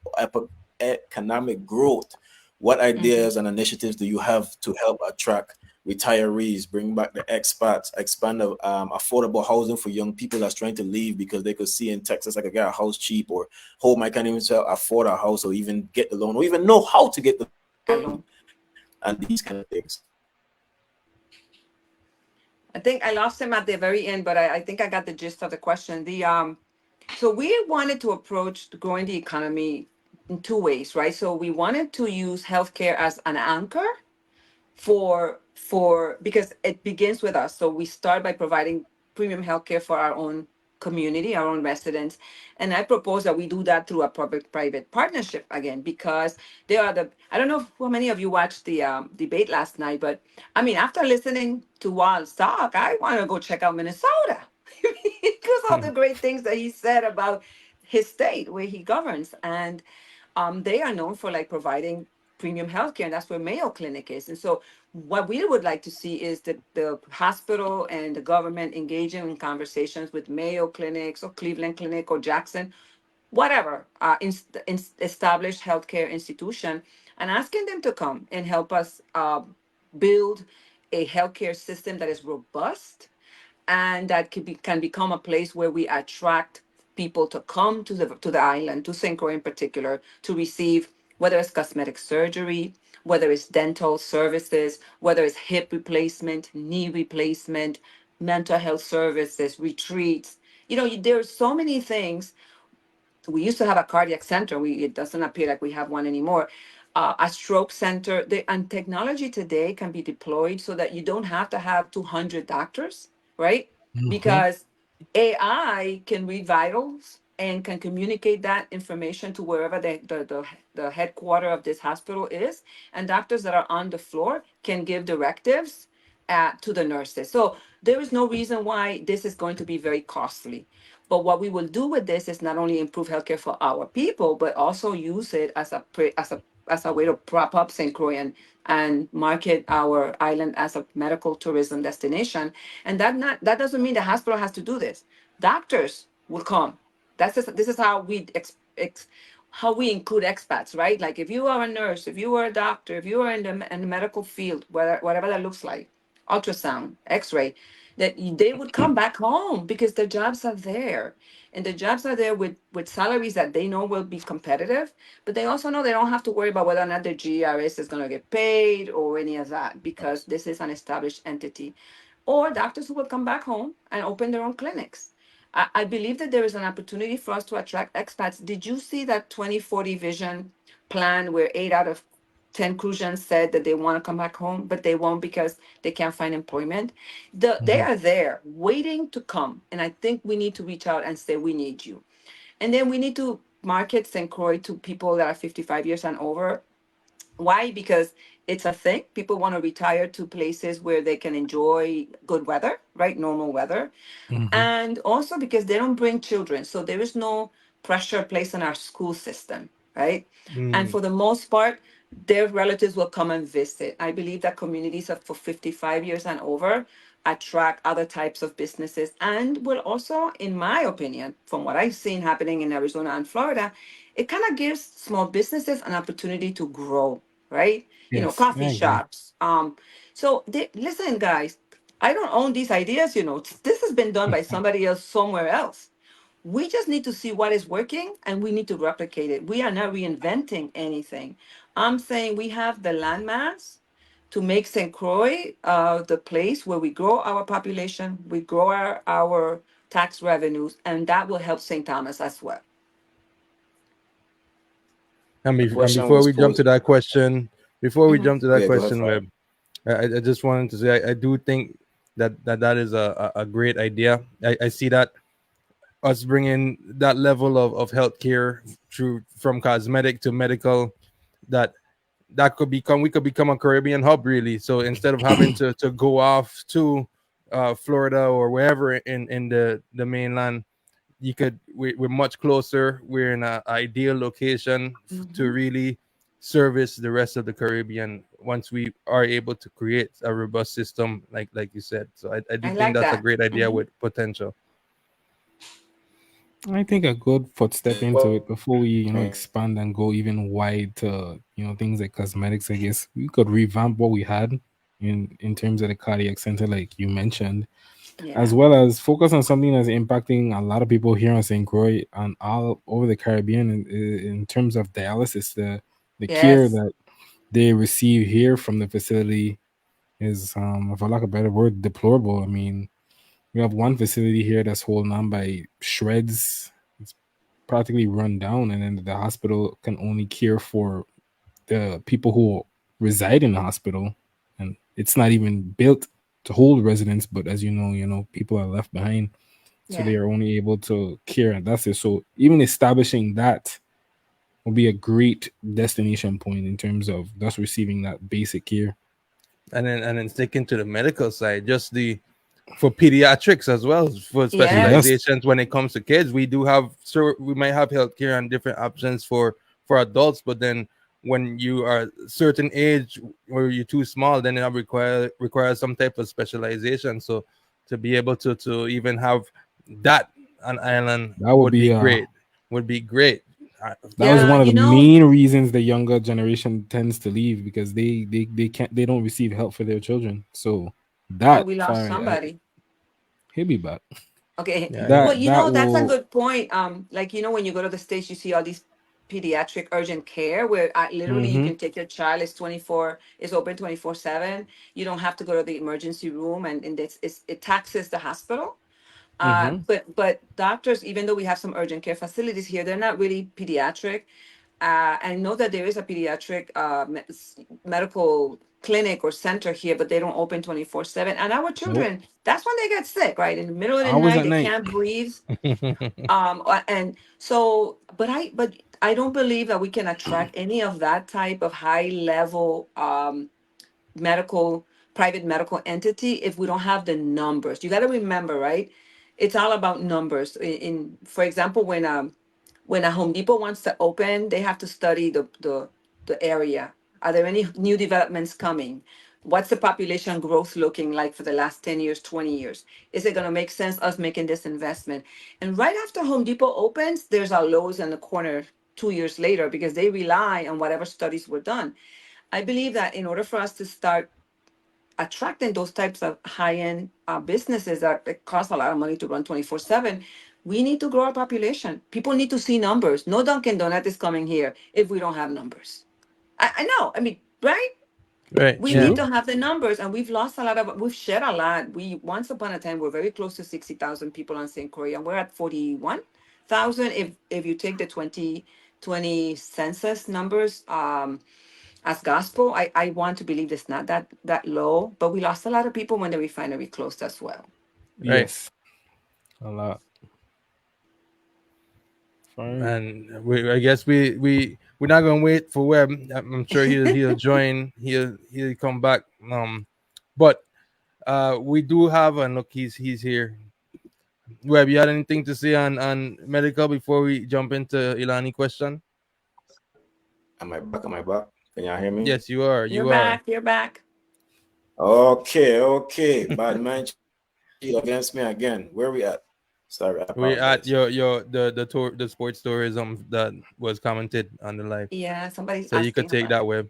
economic growth? What Mm-hmm. ideas and initiatives do you have to help attract retirees, bring back the expats, expand the affordable housing for young people that's trying to leave because they could see in Texas I could get a house cheap, or home I can't even afford a house or even get the loan or even know how to get the loan and these kind of things. I think I lost him at the very end, but I think I got the gist of the question. So we wanted to approach growing the economy in two ways, right? So we wanted to use healthcare as an anchor for because it begins with us. So we start by providing premium healthcare for our own community, our own residents. And I propose that we do that through a public private partnership again, because they are the I don't know how many of you watched the debate last night, but I mean, after listening to Wald's talk, I want to go check out Minnesota because of the great things that he said about his state where he governs. And they are known for like providing premium healthcare, and that's where Mayo Clinic is. And so, what we would like to see is the hospital and the government engaging in conversations with Mayo Clinics or Cleveland Clinic or Jackson, whatever established healthcare institution, and asking them to come and help us build a healthcare system that is robust and that can become a place where we attract people to come to the island, to St. Croix in particular, to receive whether it's cosmetic surgery, whether it's dental services, whether it's hip replacement, knee replacement, mental health services, retreats. There are so many things. We used to have a cardiac center. It doesn't appear like we have one anymore. A stroke center. And technology today can be deployed so that you don't have to have 200 doctors, right? Mhm. Because AI can read vitals and can communicate that information to wherever the headquarter of this hospital is. And doctors that are on the floor can give directives to the nurses. So there is no reason why this is going to be very costly. But what we will do with this is not only improve healthcare for our people, but also use it as a way to prop up St. Croix and market our island as a medical tourism destination. And that doesn't mean the hospital has to do this. Doctors will come. This is how how we include expats, right? Like if you are a nurse, if you are a doctor, if you are in the medical field, whatever that looks like, ultrasound, X-ray, that they would come back home because the jobs are there, and the jobs are there with salaries that they know will be competitive, but they also know they don't have to worry about whether or not their GRS is going to get paid or any of that, because this is an established entity. Or doctors who will come back home and open their own clinics. I believe that there is an opportunity for us to attract expats. Did you see that 2040 vision plan where 8 out of 10 Crucians said that they want to come back home, but they won't because they can't find employment? They Mhm. are there waiting to come. And I think we need to reach out and say, we need you. And then we need to market St. Croix to people that are 55 years and over. Why? Because it's a thing. People want to retire to places where they can enjoy good weather, right? Normal weather. Mhm. And also because they don't bring children. So there is no pressure placed on our school system, right? And Mm. for the most part, their relatives will come and visit. I believe that communities of for 55 years and over attract other types of businesses and will also, in my opinion, from what I've seen happening in Arizona and Florida, it kind of gives small businesses an opportunity to grow, right? Yes, I Coffee agree. shops. Listen, guys, I don't own these ideas. This has been done by somebody else somewhere else. We just need to see what is working and we need to replicate it. We are not reinventing anything. I'm saying we have the landmass to make St. Croix the place where we grow our population, we grow our tax revenues, and that will help St. Thomas as well. The And question before was we jump to posed. that question, before we Mhm. jump to that Yeah, go ahead, question, Fire. Webb, I just wanted to say I do think that is a great idea. I see that us bringing that level of healthcare through from cosmetic to medical, that could become we could become a Caribbean hub really. So instead of having to go off to Florida or wherever in the mainland, we're much closer. We're in an ideal location to Mhm. really service the rest of the Caribbean once we are able to create a robust system like you said. So I do I think like that's a that. great idea Mhm. with potential. I think a good footstep into Well, it before we, expand and go even wide to, things like cosmetics, I guess we could revamp what we had. in terms of the cardiac center, like you mentioned, as Yeah. well as focus on something that's impacting a lot of people here on St. Croix and all over the Caribbean in terms of dialysis. The care Yes. that they receive here from the facility is, for lack of a better word, deplorable. I mean, we have one facility here that's holding on by shreds. It's practically run down, and then the hospital can only care for the people who reside in the hospital, and it's not even built to hold residents. But as people are left behind, so Yeah. they are only able to care, and that's it. So even establishing that will be a great destination point in terms of us receiving that basic care. And then sticking to the medical side, just the for pediatrics as well, for Yes. Yes. specializations when it comes to kids, we do have, so we might have healthcare and different options for adults, but then when you are a certain age or you're too small, then it requires some type of specialization. So to be able to even have that on island That would be would be great. that was Yeah. one of the You know, main reasons the younger generation tends to leave, because they don't receive help for their children. So oh, that we lost fine, somebody. he'll be back. Okay. Yeah, Well, yeah. That that's a will. good point. Like, when you go to the States, you see all these pediatric urgent care where literally you Hmm. can take your child. It's open 24/7. You don't have to go to the emergency room, and it taxes the hospital. Hmm. But doctors, even though we have some urgent care facilities here, they're not really pediatric. I know that there is a pediatric medical clinic or center here, but they don't open 24/7. And our Nope. children, that's when they get sick, right? In the middle of the Hours night, at they night. can't breathe. And so, but I don't believe that we can attract any of that type of high level medical private medical entity if we don't have the numbers. You got to remember, right? It's all about numbers. For example, when a Home Depot wants to open, they have to study the area. Are there any new developments coming? What's the population growth looking like for the last 10 years, 20 years? Is it going to make sense us making this investment? And right after Home Depot opens, there's a Lowe's in the corner 2 years later because they rely on whatever studies were done. I believe that in order for us to start attracting those types of high-end businesses that cost a lot of money to run 24/7, we need to grow our population. People need to see numbers. No Dunkin' Donut is coming here if we don't have numbers. I know. I mean, right? Right, We yeah. need True. to have the numbers, and we've shed a lot. We once upon a time were very close to 60,000 people on St. Croix, and we're at 41,000 if you take the 2020 census numbers. As gospel, I want to believe it's not that low, but we lost a lot of people when the refinery closed as well. Right. Yes. A lot. Fine. And I guess we're not gonna wait for Webb. I'm sure he'll join. He'll come back. But we do have, and look, he's here. Webb, you had anything to say on medical before we jump into Ilani question? Am I back? Am I back? Can y'all hear me? Yes, you are. You're You are. back. You're back. Okay, okay. Bad man cheat against me again. Where we at? Sorry, I We at apologize. the tour, the sports tourism that was commented on the live, Yeah, somebody's so you could asking take about that, it. Webb.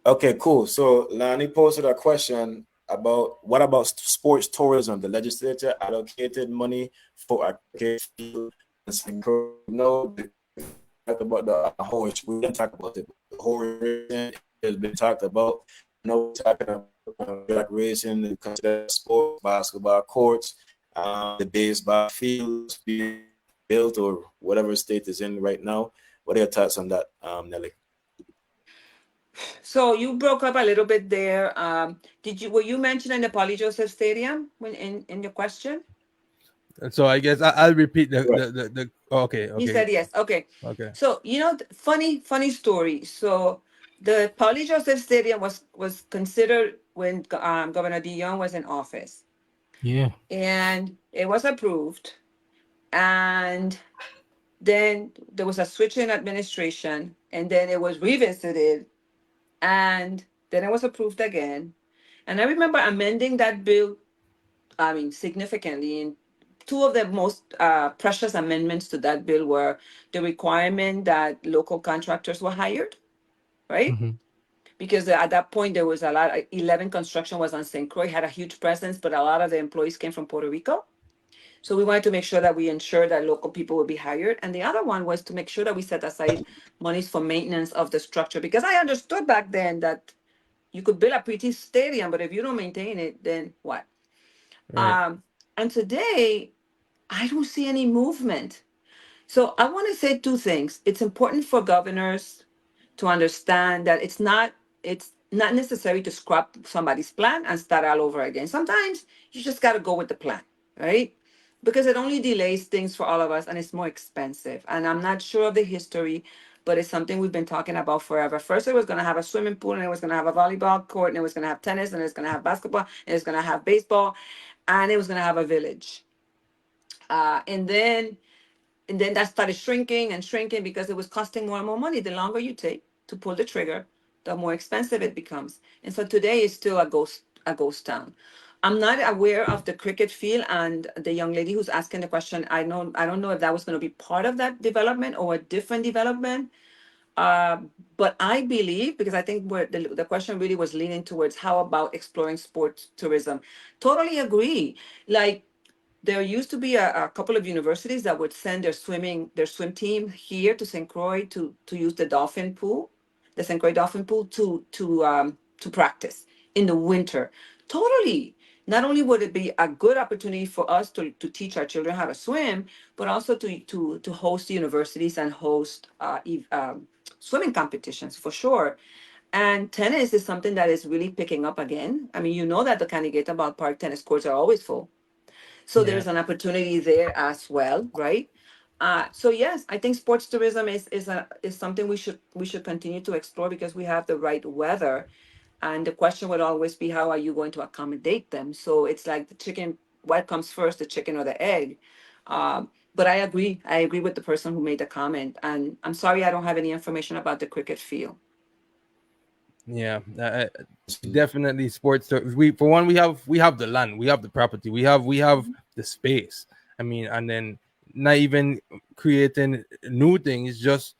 Okay, cool. So Lani posted a question about what about sports tourism? The legislature allocated money for a cricket field and synchro. No, talked about the horse. We didn't talk about it. The horse racing has been talked about. No, we're talking about drag racing and consider sport, basketball courts, the baseball fields being built or whatever state is in right now. What are your thoughts on that, Nelly? So you broke up a little bit there. Were you mentioning the Poly Joseph Stadium when in your question? So I guess I'll repeat Right. okay, He okay, said yes. Okay. okay. So funny story. So the Poly Joseph Stadium was considered when Governor Dion was in office, Yeah. and it was approved, and then there was a switch in administration, and then it was revisited, and then it was approved again. And I remember amending that bill, I mean, significantly. And two of the most precious amendments to that bill were the requirement that local contractors were hired, right? Hmm. because at that point there was a lot. 11 Construction was on St. Croix, had a huge presence, but a lot of the employees came from Puerto Rico. So we wanted to make sure that we ensure that local people would be hired. And the other one was to make sure that we set aside monies for maintenance of the structure, because I understood back then that you could build a pretty stadium, but if you don't maintain it, then what? Right. Um, and today, I don't see any movement. So I want to say two things. It's important for governors to understand that it's not necessary to scrap somebody's plan and start all over again. Sometimes you just got to go with the plan, right? Because it only delays things for all of us and it's more expensive. And I'm not sure of the history, but it's something we've been talking about forever. First, it was going to have a swimming pool, and it was going to have a volleyball court, and it was going to have tennis, and it's going to have basketball, and it's going to have baseball, and it was going to have a village. And then that started shrinking and shrinking because it was costing more and more money. The longer you take to pull the trigger, the more expensive it becomes. And so today is still a ghost town. I'm not aware of the cricket field and the young lady who's asking the question. I don't know if that was going to be part of that development or a different development. Uh, but I believe, because I think where the question really was leaning towards how about exploring sports tourism. Totally agree. Like, there used to be a couple of universities that would send their swim team here to St. Croix to use the St. Croix Dolphin Pool to practice in the winter. Totally. Not only would it be a good opportunity for us to teach our children how to swim, but also to host universities and host swimming competitions for sure. And tennis is something that is really picking up again. I mean, you know that the Canigata Park tennis courts are always full, so Yeah. there's an opportunity there as well, right? So yes, I think sports tourism is something we should continue to explore because we have the right weather, and the question would always be, how are you going to accommodate them? So it's like the chicken, what comes first, the chicken or the egg? But I agree with the person who made the comment, and I'm sorry I don't have any information about the cricket field. Yeah, definitely sports. We for one, we have the land, we have the property, we have the space. I mean, and then not even creating new things, just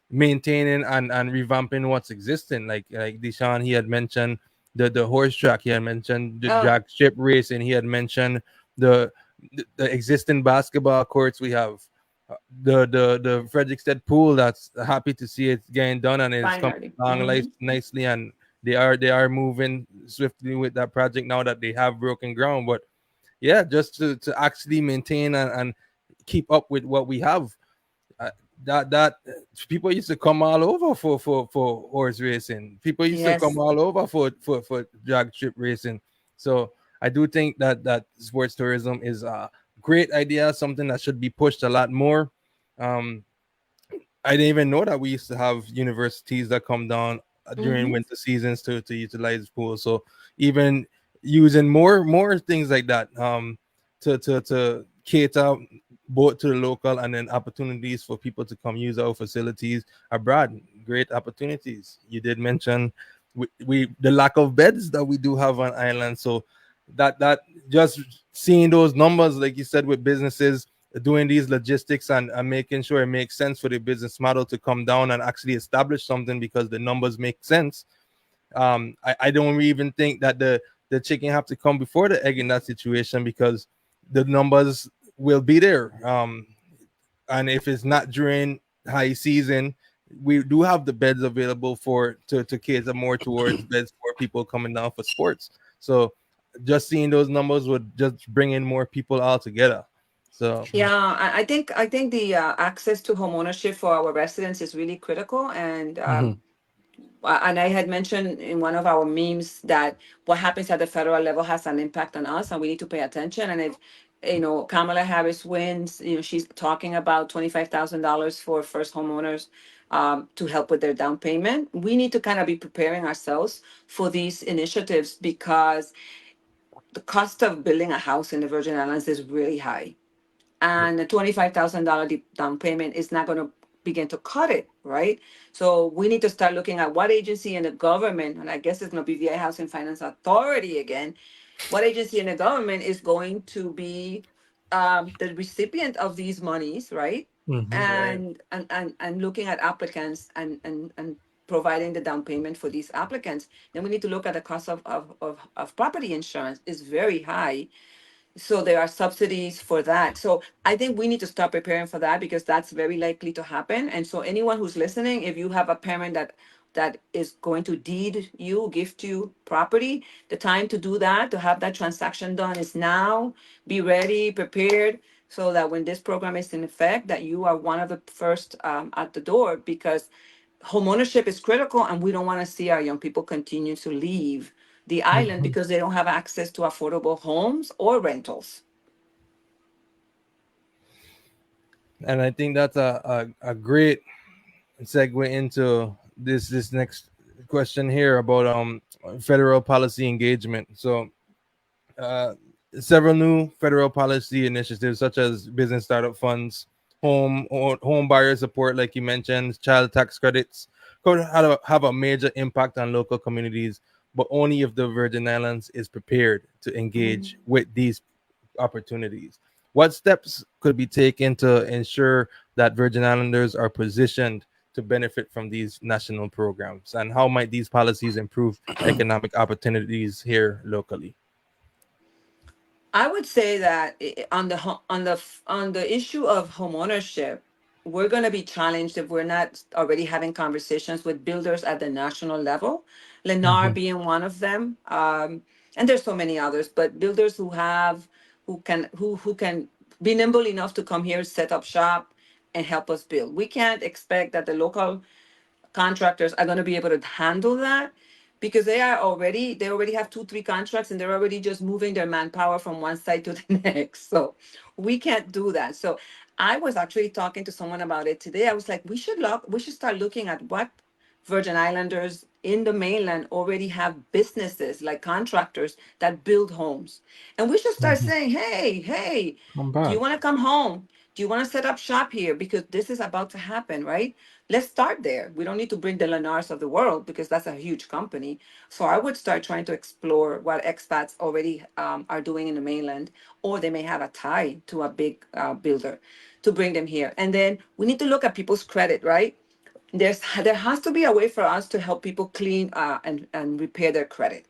maintaining and revamping what's existing. Like Deshaun, he had mentioned the horse track. He had mentioned the Oh, drag strip racing. He had mentioned the the existing basketball courts we have. The Frederickstead pool, that's happy to see it getting done and it's coming finally. along nicely, and they are moving swiftly with that project now that they have broken ground. But yeah, just to actually maintain and keep up with what we have. uh, that people used to come all over for horse racing. People used to come Yes. all over for drag strip racing. So I do think that sports tourism is a great idea, something that should be pushed a lot more. um I didn't even know that we used to have universities that come down during Mm-hmm. winter seasons to utilize pools. So even using more things like that, to cater both to the local and then opportunities for people to come use our facilities abroad. Great opportunities. You did mention we the lack of beds that we do have on island. So that just seeing those numbers, like you said, with businesses doing these logistics and making sure it makes sense for the business model to come down and actually establish something because the numbers make sense. I don't even think that the chicken have to come before the egg in that situation, because the numbers will be there. And if it's not during high season, we do have the beds available to cater more towards beds for people coming down for sports. So just seeing those numbers would just bring in more people all together. So Yeah, I think the access to homeownership for our residents is really critical, Mhm. and I had mentioned in one of our memes that what happens at the federal level has an impact on us, and we need to pay attention. And if Kamala Harris wins, she's talking about $25,000 for first homeowners, to help with their down payment. We need to kind of be preparing ourselves for these initiatives because the cost of building a house in the Virgin Islands is really high, and a $25,000 down payment is not going to begin to cut it, right? So we need to start looking at what agency in the government, and I guess it's going to be VA Housing Finance Authority again. What agency in the government is going to be the recipient of these monies, right? Mhm. right. And looking at applicants and providing the down payment for these applicants. Then we need to look at the cost of property insurance is very high, so there are subsidies for that. So I think we need to start preparing for that because that's very likely to happen. And so anyone who's listening, if you have a parent that is going to deed you, gift you property, the time to do that, to have that transaction done is now. Be ready, prepared, so that when this program is in effect, that you are one of the first at the door, because homeownership is critical and we don't want to see our young people continue to leave the island Mhm. because they don't have access to affordable homes or rentals. And I think that's a great segue into this next question here about federal policy engagement. So uh, several new federal policy initiatives such as business startup funds, home buyer support, like you mentioned, child tax credits, could have a major impact on local communities, but only if the Virgin Islands is prepared to engage with these opportunities. What steps could be taken to ensure that Virgin Islanders are positioned to benefit from these national programs, and how might these policies improve economic opportunities here locally? I would say that on the on the issue of homeownership, we're going to be challenged if we're not already having conversations with builders at the national level. Lennar Mhm. being one of them, and there's so many others. But builders who can be nimble enough to come here, set up shop, and help us build. We can't expect that the local contractors are going to be able to handle that because they already have 2 3 contracts and they're already just moving their manpower from one side to the next. So we can't do that. So I was actually talking to someone about it today. I was like, we should start looking at what Virgin Islanders in the mainland already have businesses like contractors that build homes. And we should start Mhm. saying, hey, Not do you bad. want to come home? Do you want to set up shop here? Because this is about to happen, right? Let's start there. We don't need to bring the Lenars of the world because that's a huge company. So I would start trying to explore what expats already are doing in the mainland, or they may have a tie to a big builder to bring them here. And then we need to look at people's credit, right? There has to be a way for us to help people clean and repair their credit.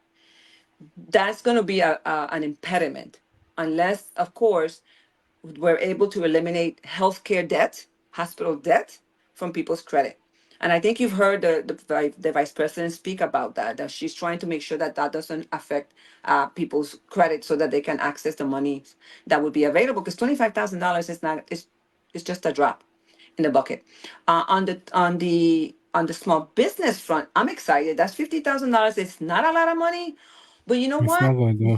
That's going to be an impediment unless, of course, we're able to eliminate healthcare debt, hospital debt from people's credit. And I think you've heard the vice president speak about that, that she's trying to make sure that that doesn't affect people's credit so that they can access the money that would be available. Because $25,000 is not, is just a drop in the bucket. On the small business front, I'm excited. That's $50,000. It's not a lot of money, but you know It's not what? going to do.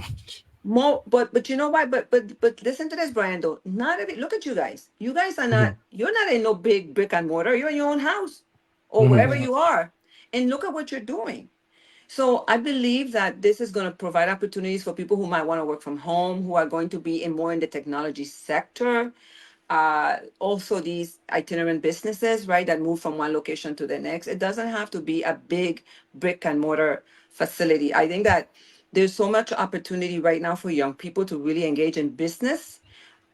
More, but you know what? But listen to this, Brian. Though not every look at you guys. You guys are not. Mhm. You're not in no big brick and mortar. You're in your own house or Mhm. wherever Yeah. you are, and look at what you're doing. So I believe that this is going to provide opportunities for people who might want to work from home, who are going to be in more in the technology sector. Also, these itinerant businesses, right, that move from one location to the next. It doesn't have to be a big brick and mortar facility. I think that there's so much opportunity right now for young people to really engage in business.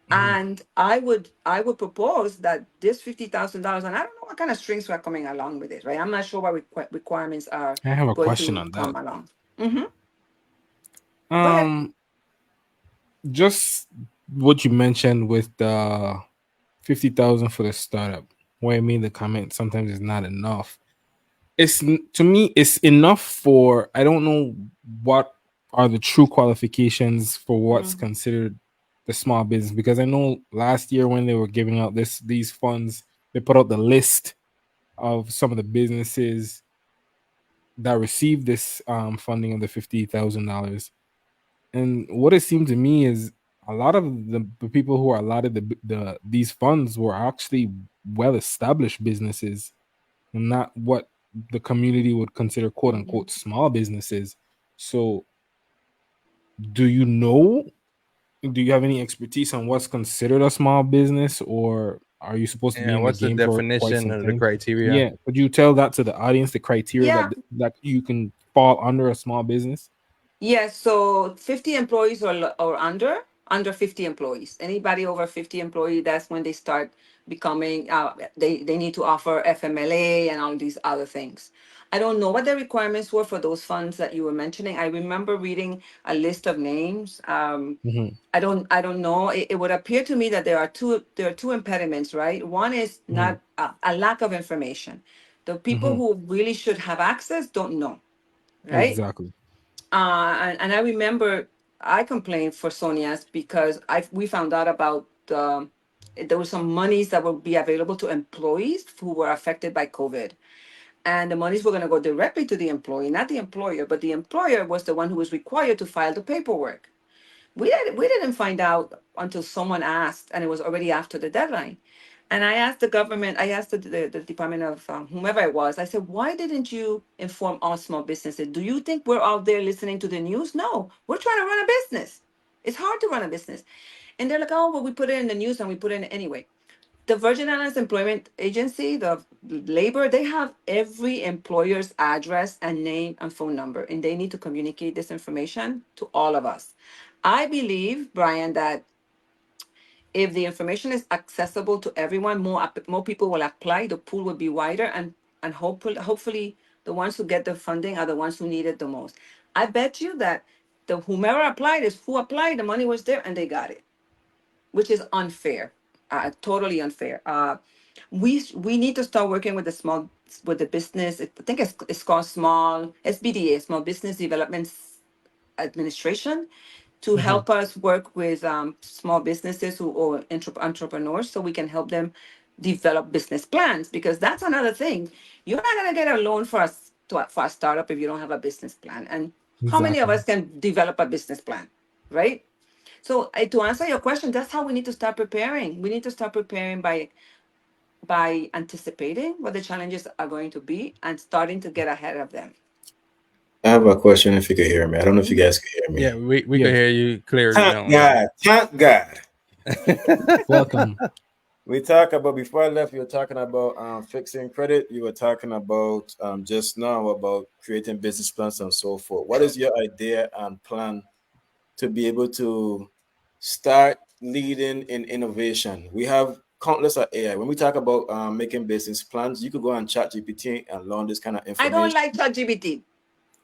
Mhm. And I would propose that this $50,000, and I don't know what kind of strings are coming along with it, right? I'm not sure what requirements are I have a going question to on come that. along. Mm-hmm. Go ahead. Um, just what you mentioned with the 50,000 for the startup, where I made the comment sometimes it's not enough. To me, it's enough for, I don't know what are the true qualifications for what's Mm-hmm. considered the small business, because I know last year when they were giving out these funds, they put out the list of some of the businesses that received this funding of the $50,000. And what it seemed to me is a lot of the people who are allotted these funds were actually well established businesses, not what the community would consider quote Mm-hmm. unquote small businesses. So, do you know? Do you have any expertise on what's considered a small business, or are you supposed to be Yeah. in the What's the game for quite definition some of the time? criteria? Yeah, could you tell that to the audience, the criteria Yeah. that you can fall under a small business? Yes, so 50 employees or under, under 50 employees. Anybody over 50 employee, that's when they start becoming, they need to offer FMLA and all these other things. I don't know what the requirements were for those funds that you were mentioning. I remember reading a list of names. Mhm. I don't know. It would appear to me that there are two impediments, right? One is Mhm. not a lack of information. The people Mhm. who really should have access don't know, right? Exactly. And I remember I complained for Sonia's because we found out about there were some monies that would be available to employees who were affected by COVID, and the monies were going to go directly to the employee, not the employer, but the employer was the one who was required to file the paperwork. We didn't find out until someone asked, and it was already after the deadline. And I asked the government, I asked the Department of whomever it was, I said, why didn't you inform all small businesses? Do you think we're out there listening to the news? No, we're trying to run a business. It's hard to run a business. And they're like, oh, well, we put it in the news and we put it in anyway. The Virgin Islands Employment Agency, the labor, they have every employer's address and name and phone number, and they need to communicate this information to all of us. I believe, Brian, that if the information is accessible to everyone, more people will apply. The pool will be wider, and hopefully the ones who get the funding are the ones who need it the most. I bet you that the whomever applied is who applied. The money was there and they got it, which is unfair, totally unfair. We need to start working with the business. I think it's called small SBDA, Small Business Development Administration, to Mhm. help us work with small businesses or entrepreneurs, so we can help them develop business plans, because that's another thing. You're not going to get a loan for a startup if you don't have a business plan. And how many of Exactly. us can develop a business plan, right? So to answer your question, that's how we need to start preparing. We need to start preparing by anticipating what the challenges are going to be and starting to get ahead of them. I have a question if you could hear me. I don't know if you Mhm. guys can hear Yeah, me. we can Yes. hear you clearly Thank now. God. Thank God. Welcome. We talk about before I left, you were talking about fixing credit. You were talking about just now about creating business plans and so forth. What is your idea and plan to be able to start leading in innovation? We have countless of AI. When we talk about making business plans, you could go on chat GPT and learn this kind of I don't information. like ChatGPT.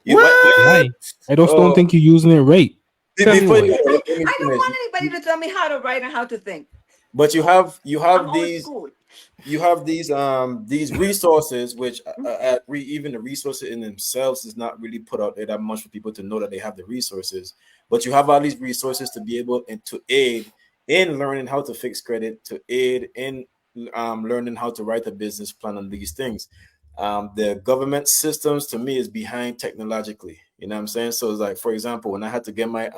You what? Why? I just don't Oh, think you're using it right. Tell me before you why. go, let me I don't finish. want anybody to tell me how to write and how to think. But you I'm have old these school. these resources which even the resources in themselves is not really put out there that much for people to know that they have the resources, but you have all these resources to be able and to aid in learning how to fix credit, to aid in learning how to write a business plan on these things. The government systems to me is behind technologically, you know what I'm saying? So it's like, for example, when I had to get my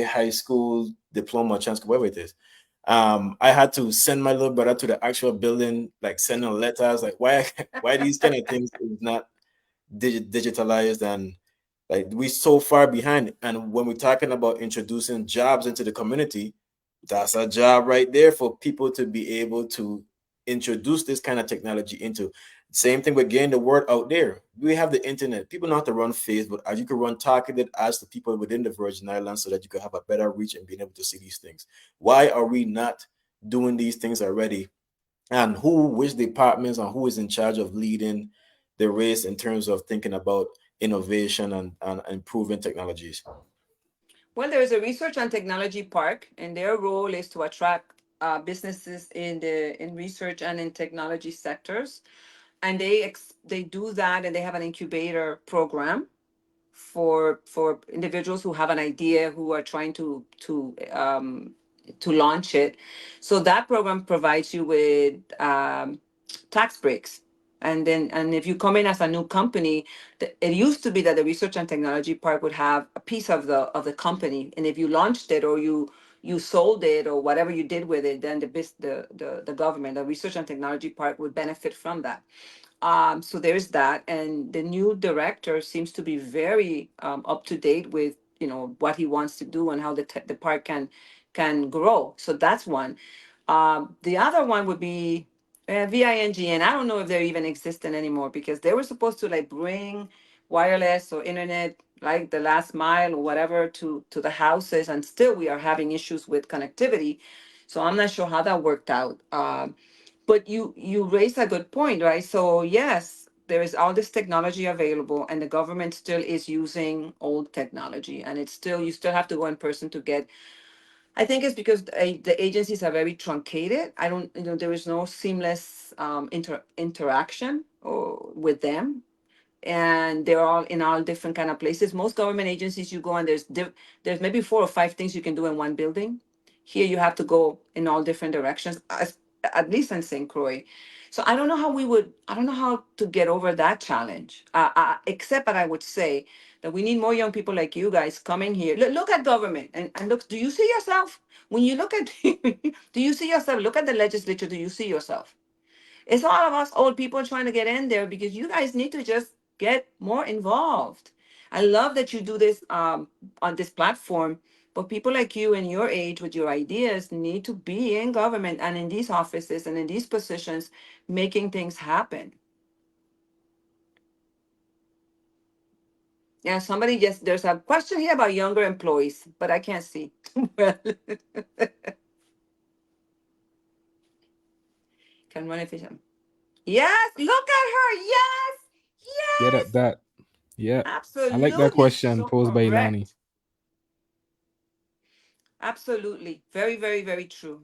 high school diploma chance, whatever it is. I had to send my little brother to the actual building, like sending letters, like why why these kind of things is not digitalized, and like we so far behind. And when we're talking about introducing jobs into the community, that's a job right there for people to be able to introduce this kind of technology into. Same thing with getting the word out there. We have the internet. People know how to run Facebook. As you can run targeted ads to people within the Virgin Islands so that you can have a better reach and being able to see these things. Why are we not doing these things already? And which departments and who is in charge of leading the race in terms of thinking about innovation and improving technologies? Well, there is a research and technology park, and their role is to attract businesses in research and in technology sectors. And they do that, and they have an incubator program for individuals who have an idea, who are trying to launch it. So that program provides you with tax breaks. And if you come in as a new company, it used to be that the research and technology park would have a piece of the company, and if you launched it or you sold it or whatever you did with it, then the government, the research and technology park, would benefit from that. So there's that, and the new director seems to be very up to date with what he wants to do and how the park can grow. So that's one. The other one would be VING, and I don't know if they're even existing anymore, because they were supposed to like bring wireless or internet like the last mile or whatever to the houses, and still we are having issues with connectivity. So I'm not sure how that worked out. But you raise a good point, right? So yes, there is all this technology available, and the government still is using old technology, and it's still, you still have to go in person to get. I think it's because the agencies are very truncated. I don't, there is no seamless interaction with them, and they're all in all different kind of places. Most government agencies you go and there's maybe 4 or 5 things you can do in one building. Here you have to go in all different directions, at least in St. Croix. So I don't know how to get over that challenge. Except that I would say that we need more young people like you guys coming here. Look at government and look. Do you see yourself when you look at? Do you see yourself? Look at the legislature. Do you see yourself? It's all of us old people trying to get in there because you guys need to just get more involved. I love that you do this on this platform, but people like you and your age with your ideas need to be in government and in these offices and in these positions making things happen. Yeah, somebody just, there's a question here about younger employees, but I can't see. Well, can run efficient. Yes, look at her. Yes, Get at yes, that. Yeah. I like that absolutely. question So posed by Lani. correct. Absolutely. Very, very, very true.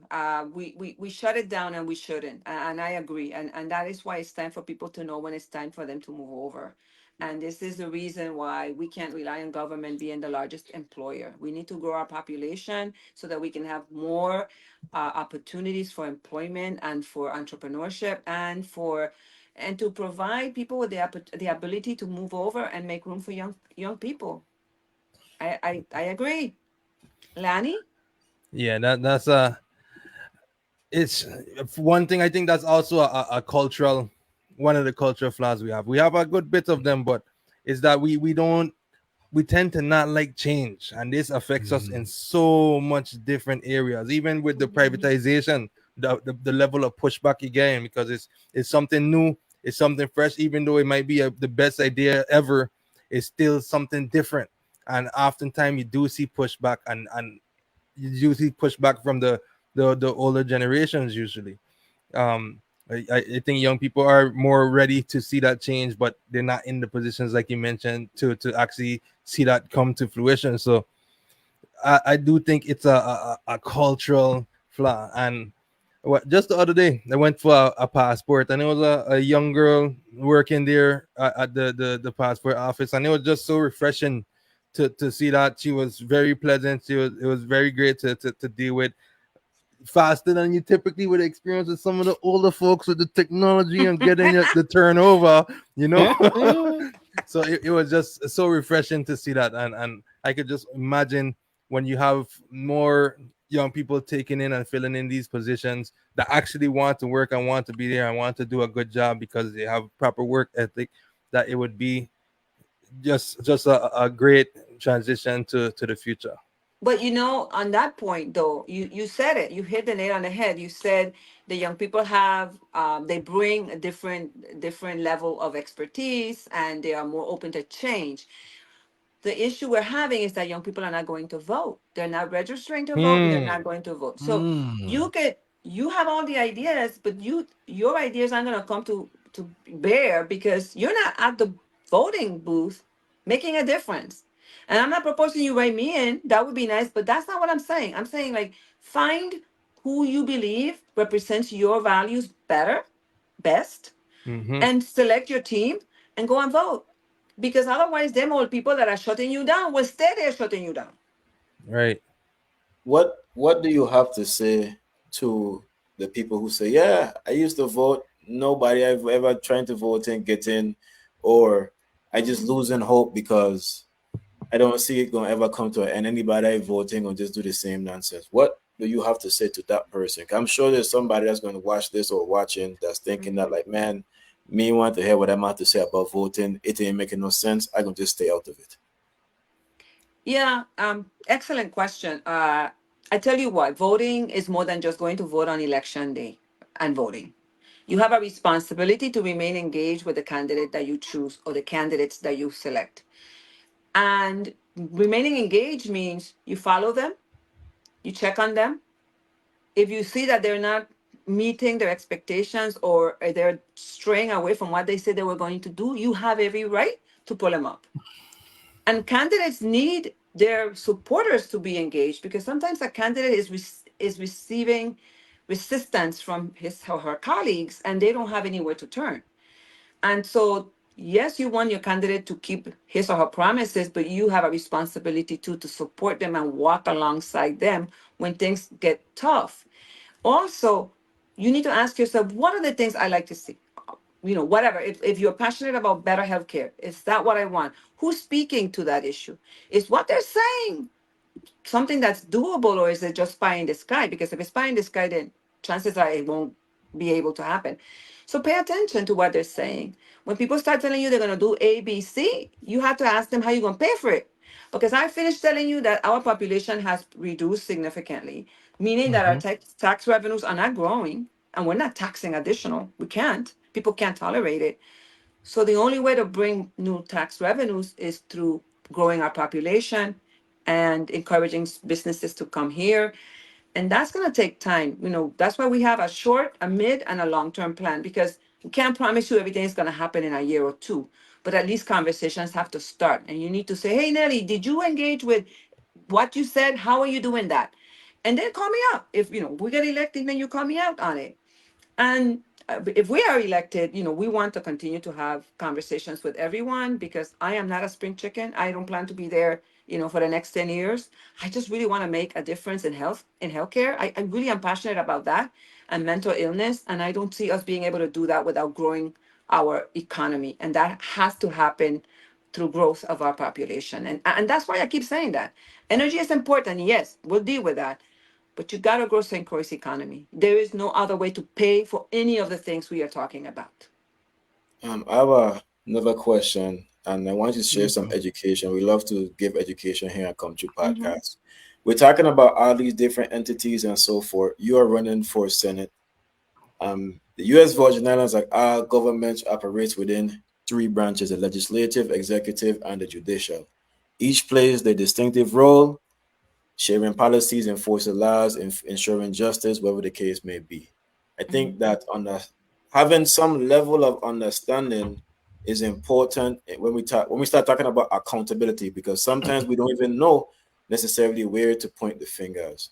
We shut it down and we shouldn't. And I agree. And that is why it's time for people to know when it's time for them to move over. And this is the reason why we can't rely on government being the largest employer. We need to grow our population so that we can have more opportunities for employment and for entrepreneurship and to provide people with the ability to move over and make room for young people. I agree. Lani? Yeah, that's it's one thing. I think that's also a cultural, one of the cultural flaws we have. We have a good bit of them, but is that we don't, we tend to not like change, and this affects us in Mhm. so much different areas. Even with the privatization, the level of pushback you get, because it's something new, it's something fresh. Even though it might be the best idea ever, it's still something different. And oftentimes you do see pushback, and you do see pushback from the older generations usually. I think young people are more ready to see that change, but they're not in the positions like you mentioned to actually see that come to fruition. So I do think it's a cultural flaw. And what, just the other day I went for a passport, and it was a young girl working there at the passport office, and it was just so refreshing to see that. She was very pleasant. It was very great to deal with, faster than you typically would experience with some of the older folks with the technology and getting the turnover, you know. So it was just so refreshing to see that, and I could just imagine when you have more young people taking in and filling in these positions that actually want to work and want to be there and want to do a good job because they have proper work ethic, that it would be just a great transition to the future. But on that point though, you said it. You hit the nail on the head. You said the young people have they bring a different level of expertise, and they are more open to change. The issue we're having is that young people are not going to vote. They're not registering to vote, and they're Hmm. not going to vote. So Mm. you have all the ideas, but your ideas aren't going to come to bear because you're not at the voting booth making a difference. And I'm not proposing you write me in. That would be nice, but that's not what I'm saying. I'm saying, like, find who you believe represents your values best, Mm-hmm. and select your team and go and vote. Because otherwise, them old people that are shutting you down will stay there shutting you down. Right. What do you have to say to the people who say, "Yeah, I used to vote. Nobody I've ever tried to vote and get in, or I just losing hope because I don't see it gonna ever come to an end. Anybody voting or just do the same nonsense." What do you have to say to that person? 'Cause I'm sure there's somebody that's going to watch this or watching that's thinking that, like, man, me want to hear what I'm have to say about voting. It ain't making no sense. I can just stay out of it. Yeah, excellent question. I tell you what, voting is more than just going to vote on election day and voting. You have a responsibility to remain engaged with the candidate that you choose or the candidates that you select. And remaining engaged means you follow them, you check on them. If you see that they're not meeting their expectations or they're straying away from what they said they were going to do, you have every right to pull them up. And candidates need their supporters to be engaged, because sometimes a candidate is receiving resistance from his or her colleagues and they don't have anywhere to turn. And so, yes, you want your candidate to keep his or her promises, but you have a responsibility too to support them and walk alongside them when things get tough. Also, you need to ask yourself, what are the things I like to see? Whatever. If you're passionate about better healthcare, is that what I want? Who's speaking to that issue? Is what they're saying something that's doable, or is it just pie in the sky? Because if it's pie in the sky, then chances are it won't be able to happen. So pay attention to what they're saying. When people start telling you they're going to do A, B, C, you have to ask them how you're going to pay for it. Because I finished telling you that our population has reduced significantly, meaning that our Mm-hmm. tax revenues are not growing, and we're not taxing additional. We can't. People can't tolerate it. So the only way to bring new tax revenues is through growing our population and encouraging businesses to come here. And that's going to take time. That's why we have a short, a mid, and a long-term plan, because we can't promise you everything is going to happen in a year or two. But at least conversations have to start. And you need to say, hey, Nellie, did you engage with what you said? How are you doing that? And then call me up. If we get elected, then you call me out on it. And if we are elected, we want to continue to have conversations with everyone, because I am not a spring chicken. I don't plan to be there, for the next 10 years. I just really want to make a difference in healthcare. I really am passionate about that and mental illness. And I don't see us being able to do that without growing our economy. And that has to happen through growth of our population. And that's why I keep saying that. Energy is important. Yes, we'll deal with that, but you got to grow St. Croix economy. There is no other way to pay for any of the things we are talking about. I have another question, and I want you to share some education. We love to give education here at Come True Mhm. Podcast. We're talking about all these different entities and so forth. You are running for Senate. The U.S. Virgin Islands, like our government, operates within three branches: the legislative, executive, and the judicial. Each plays their distinctive role, sharing policies, enforcing laws, and ensuring justice, whatever the case may be. I think Mhm. that having some level of understanding is important when we start talking about accountability, because sometimes we don't even know necessarily where to point the fingers.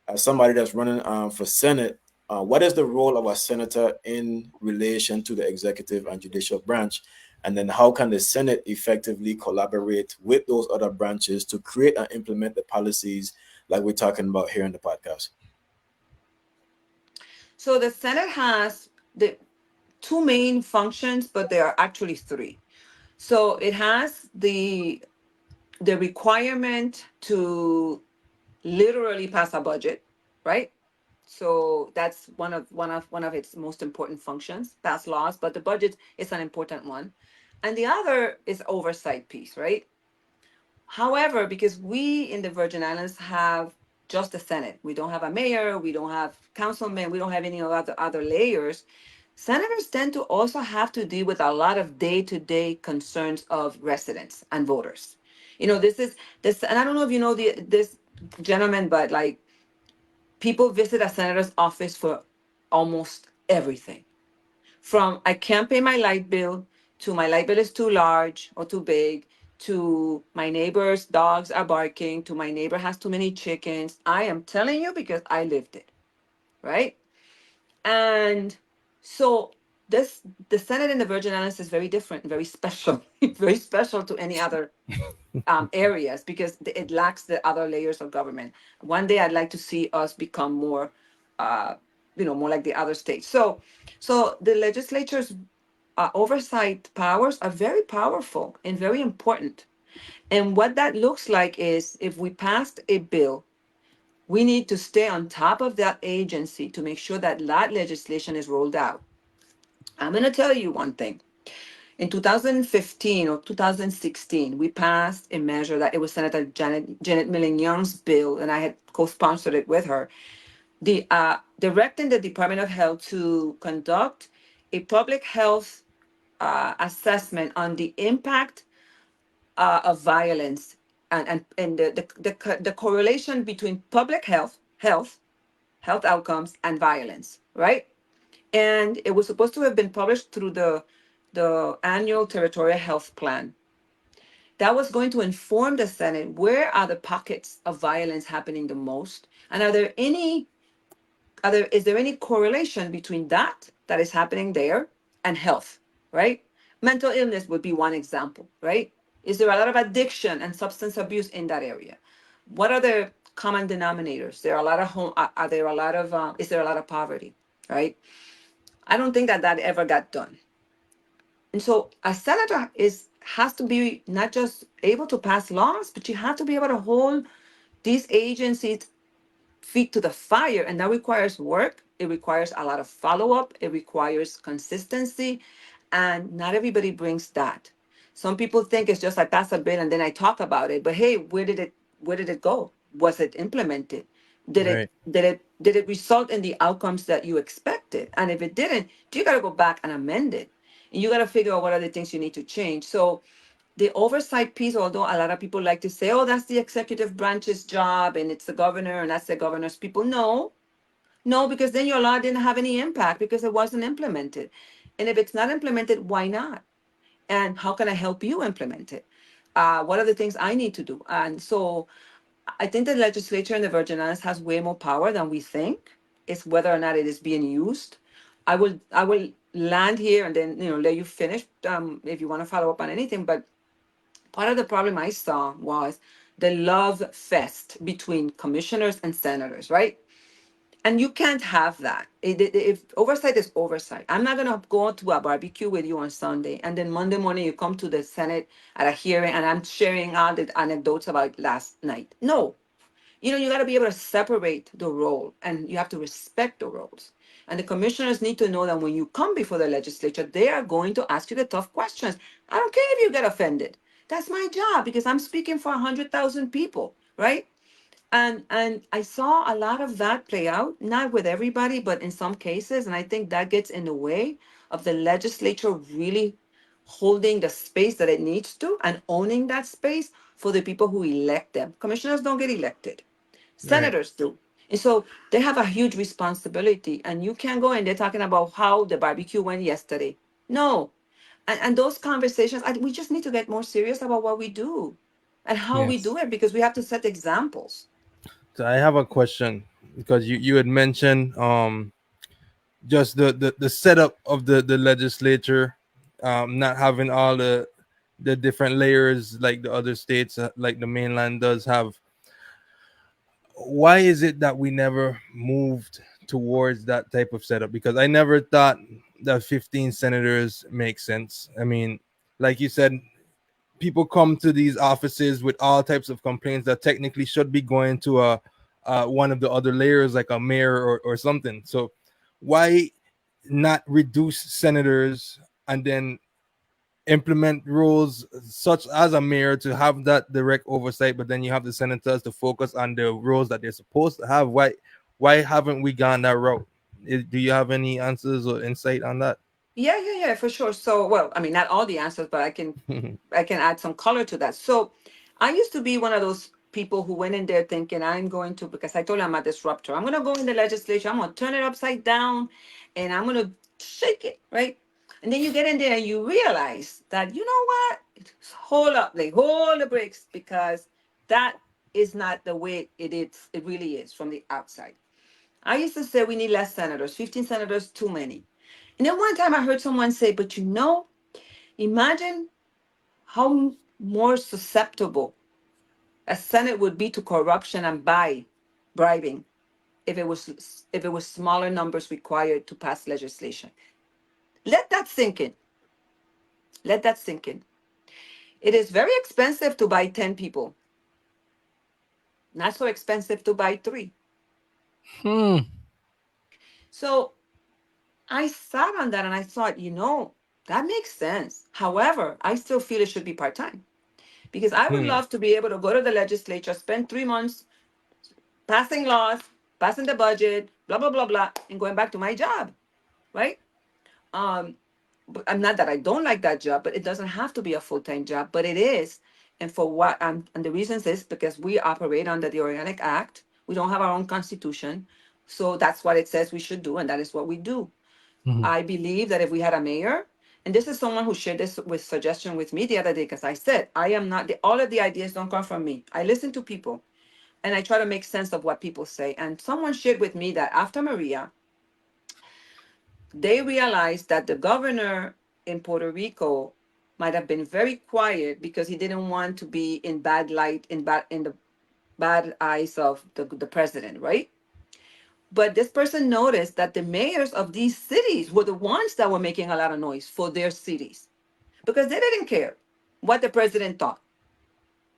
As somebody that's running for Senate, what is the role of a senator in relation to the executive and judicial branch? And then how can the Senate effectively collaborate with those other branches to create and implement the policies like we're talking about here in the podcast? So the Senate has the two main functions, but there are actually three. So it has the requirement to literally pass a budget, right? So that's one of its most important functions, pass laws, but the budget is an important one. And the other is oversight piece, right? However, because we in the Virgin Islands have just the Senate, we don't have a mayor, we don't have councilmen, we don't have any other layers. Senators tend to also have to deal with a lot of day-to-day concerns of residents and voters. This, and I don't know if you know this gentleman, but like, people visit a senator's office for almost everything. From I can't pay my light bill, to my light bill is too large or too big, to my neighbor's dogs are barking, to my neighbor has too many chickens. I am telling you because I lived it, right? And so this the Senate in the Virgin Islands is very different, very special, very special to any other areas, because it lacks the other layers of government. One day I'd like to see us become more, uh, more like the other states. So the legislature's oversight powers are very powerful and very important. And what that looks like is, if we passed a bill, we need to stay on top of that agency to make sure that that legislation is rolled out. I'm going to tell you one thing. In 2015 or 2016, we passed a measure that it was Senator Janet Milling Young's bill, and I had co-sponsored it with her, directing the Department of Health to conduct a public health assessment on the impact of violence, and the correlation between public health outcomes and violence, right? And it was supposed to have been published through the annual territorial health plan that was going to inform the Senate where are the pockets of violence happening the most, and is there any correlation between that is happening there and health, right? Mental illness would be one example, right? Is there a lot of addiction and substance abuse in that area? What are the common denominators? There are a lot of are there a lot of is there a lot of poverty, right? I don't think that ever got done. And so a senator has to be not just able to pass laws, but you have to be able to hold these agencies feet to the fire, and that requires work. It requires a lot of follow-up. It requires consistency, and not everybody brings that. Some people think it's just I pass a bill and then I talk about it, but hey, where did it go? Was it implemented? Did it Right. did it did it result in the outcomes that you expected? And if it didn't, you got to go back and amend it, and you got to figure out what are the things you need to change. So the oversight piece, although a lot of people like to say, oh, that's the executive branch's job and it's the governor and that's the governor's people. No, no, because then your law didn't have any impact because it wasn't implemented. And if it's not implemented, why not? And how can I help you implement it? What are the things I need to do? And so I think the legislature in the Virgin Islands has way more power than we think. It's whether or not it is being used. I will land here and then let you finish if you want to follow up on anything. But part of the problem I saw was the love fest between commissioners and senators, right? And you can't have that. If oversight is oversight, I'm not gonna go to a barbecue with you on Sunday, and then Monday morning you come to the Senate at a hearing, and I'm sharing all the anecdotes about last night. No, you got to be able to separate the role, and you have to respect the roles. And the commissioners need to know that when you come before the legislature, they are going to ask you the tough questions. I don't care if you get offended. That's my job because I'm speaking for 100,000 people, right? And I saw a lot of that play out, not with everybody, but in some cases. And I think that gets in the way of the legislature really holding the space that it needs to and owning that space for the people who elect them. Commissioners don't get elected, Right. senators do. And so they have a huge responsibility. And you can't go in there talking about how the barbecue went yesterday. No. And those conversations, we just need to get more serious about what we do and how we Yes. do it because we have to set examples. So I have a question because you had mentioned just the setup of the legislature, not having all the different layers like the other states, like the mainland does have. Why is it that we never moved towards that type of setup? Because I never thought that 15 senators make sense. I mean, like you said, people come to these offices with all types of complaints that technically should be going to a one of the other layers like a mayor or something. So why not reduce senators and then implement rules such as a mayor to have that direct oversight, but then you have the senators to focus on the roles that they're supposed to have? Why haven't we gone that route? Do you have any answers or insight on that? Yeah, yeah, yeah, for sure. So, well, I mean, not all the answers, but I can add some color to that. So, I used to be one of those people who went in there thinking I'm going to, because I told you I'm a disruptor. I'm going to go in the legislature. I'm going to turn it upside down, and I'm going to shake it, right? And then you get in there and you realize that you know what? Hold up, like hold the brakes, because that is not the way it is. It really is from the outside. I used to say we need less senators. 15 senators, too many. And then one time I heard someone say, but imagine how more susceptible a Senate would be to corruption and bribing if it was smaller numbers required to pass legislation. Let that sink in. Let that sink in. It is very expensive to buy 10 people, not so expensive to buy three. Hmm. So I sat on that and I thought, that makes sense. However, I still feel it should be part time because I would Hmm. love to be able to go to the legislature, spend 3 months passing laws, passing the budget, blah, blah, blah, blah, and going back to my job, right? But I'm not that I don't like that job, but it doesn't have to be a full time job, but it is. And for what? And the reasons is because we operate under the Organic Act. We don't have our own constitution. So that's what it says we should do, and that is what we do. Mhm. I believe that if we had a mayor, and this is someone who shared this with suggestion with me the other day, because I said I am not all of the ideas don't come from me. I listen to people and I try to make sense of what people say. And someone shared with me that after Maria, they realized that the governor in Puerto Rico might have been very quiet because he didn't want to be in bad light, in the bad eyes of the president, right? But this person noticed that the mayors of these cities were the ones that were making a lot of noise for their cities because they didn't care what the president thought.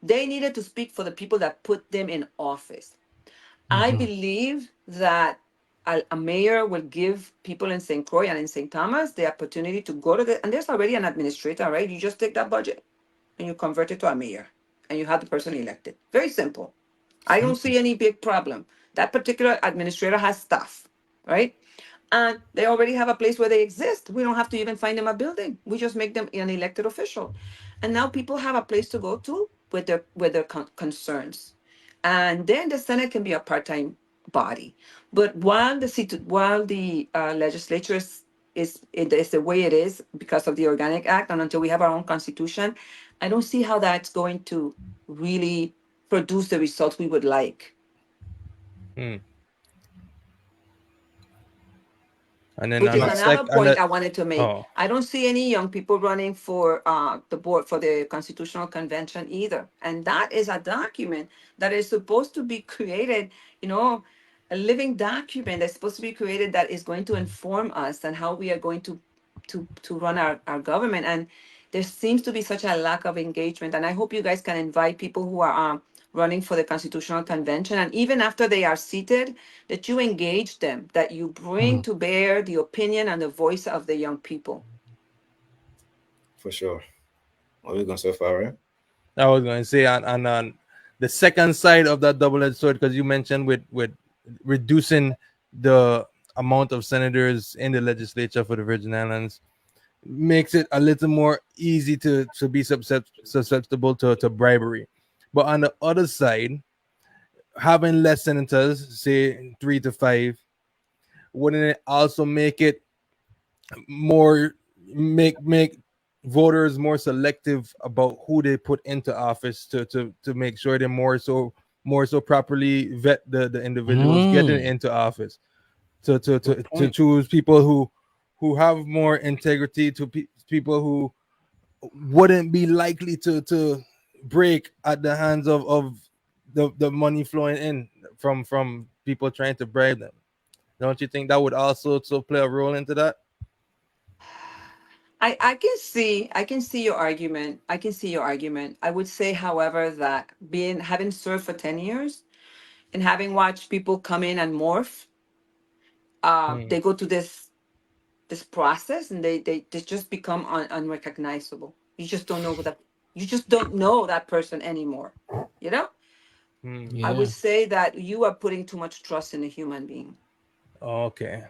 They needed to speak for the people that put them in office. I Mhm. believe that a mayor will give people in St. Croix and in St. Thomas the opportunity to go to and there's already an administrator, right? You just take that budget and you convert it to a mayor and you have the person elected. Very simple. I don't Simple. see any big problem. That particular administrator has staff, right? And they already have a place where they exist. We don't have to even find them a building. We just make them an elected official. And now people have a place to go to with their concerns. And then the Senate can be a part-time body. But while the legislature is the way it is because of the Organic Act, and until we have our own constitution, I don't see how that's going to really produce the results we would like. Hmm. And then Which on is the another sec on point the I wanted to make. oh I don't see any young people running for the board for the Constitutional Convention either. And that is a document that is supposed to be created, you know, a living document that's supposed to be created that is going to inform us and how we are going to run our government. And there seems to be such a lack of engagement. And I hope you guys can invite people who are running for the Constitutional Convention. And even after they are seated, that you engage them, that you bring Mhm. to bear the opinion and the voice of the young people. For sure. What are we going so far, right? I was going to say on the second side of that double-edged sword, because you mentioned with reducing the amount of senators in the legislature for the Virgin Islands makes it a little more easy to be susceptible to bribery. But on the other side, having less senators, say 3 to 5, wouldn't it also make it more make voters more selective about who they put into office to make sure they more so properly vet the individuals getting Mm. into office Good to point. choose people who have more integrity, to people who wouldn't be likely to break at the hands of the money flowing in from people trying to bribe them. Don't you think that would also play a role into that? I can see your argument. I can see your argument. I would say, however, that having served for 10 years and having watched people come in and morph, Hmm. they go to this process and they just become unrecognizable. You just don't know that person anymore. You know? Hmm. I would Yeah. say that you are putting too much trust in a human being. Okay.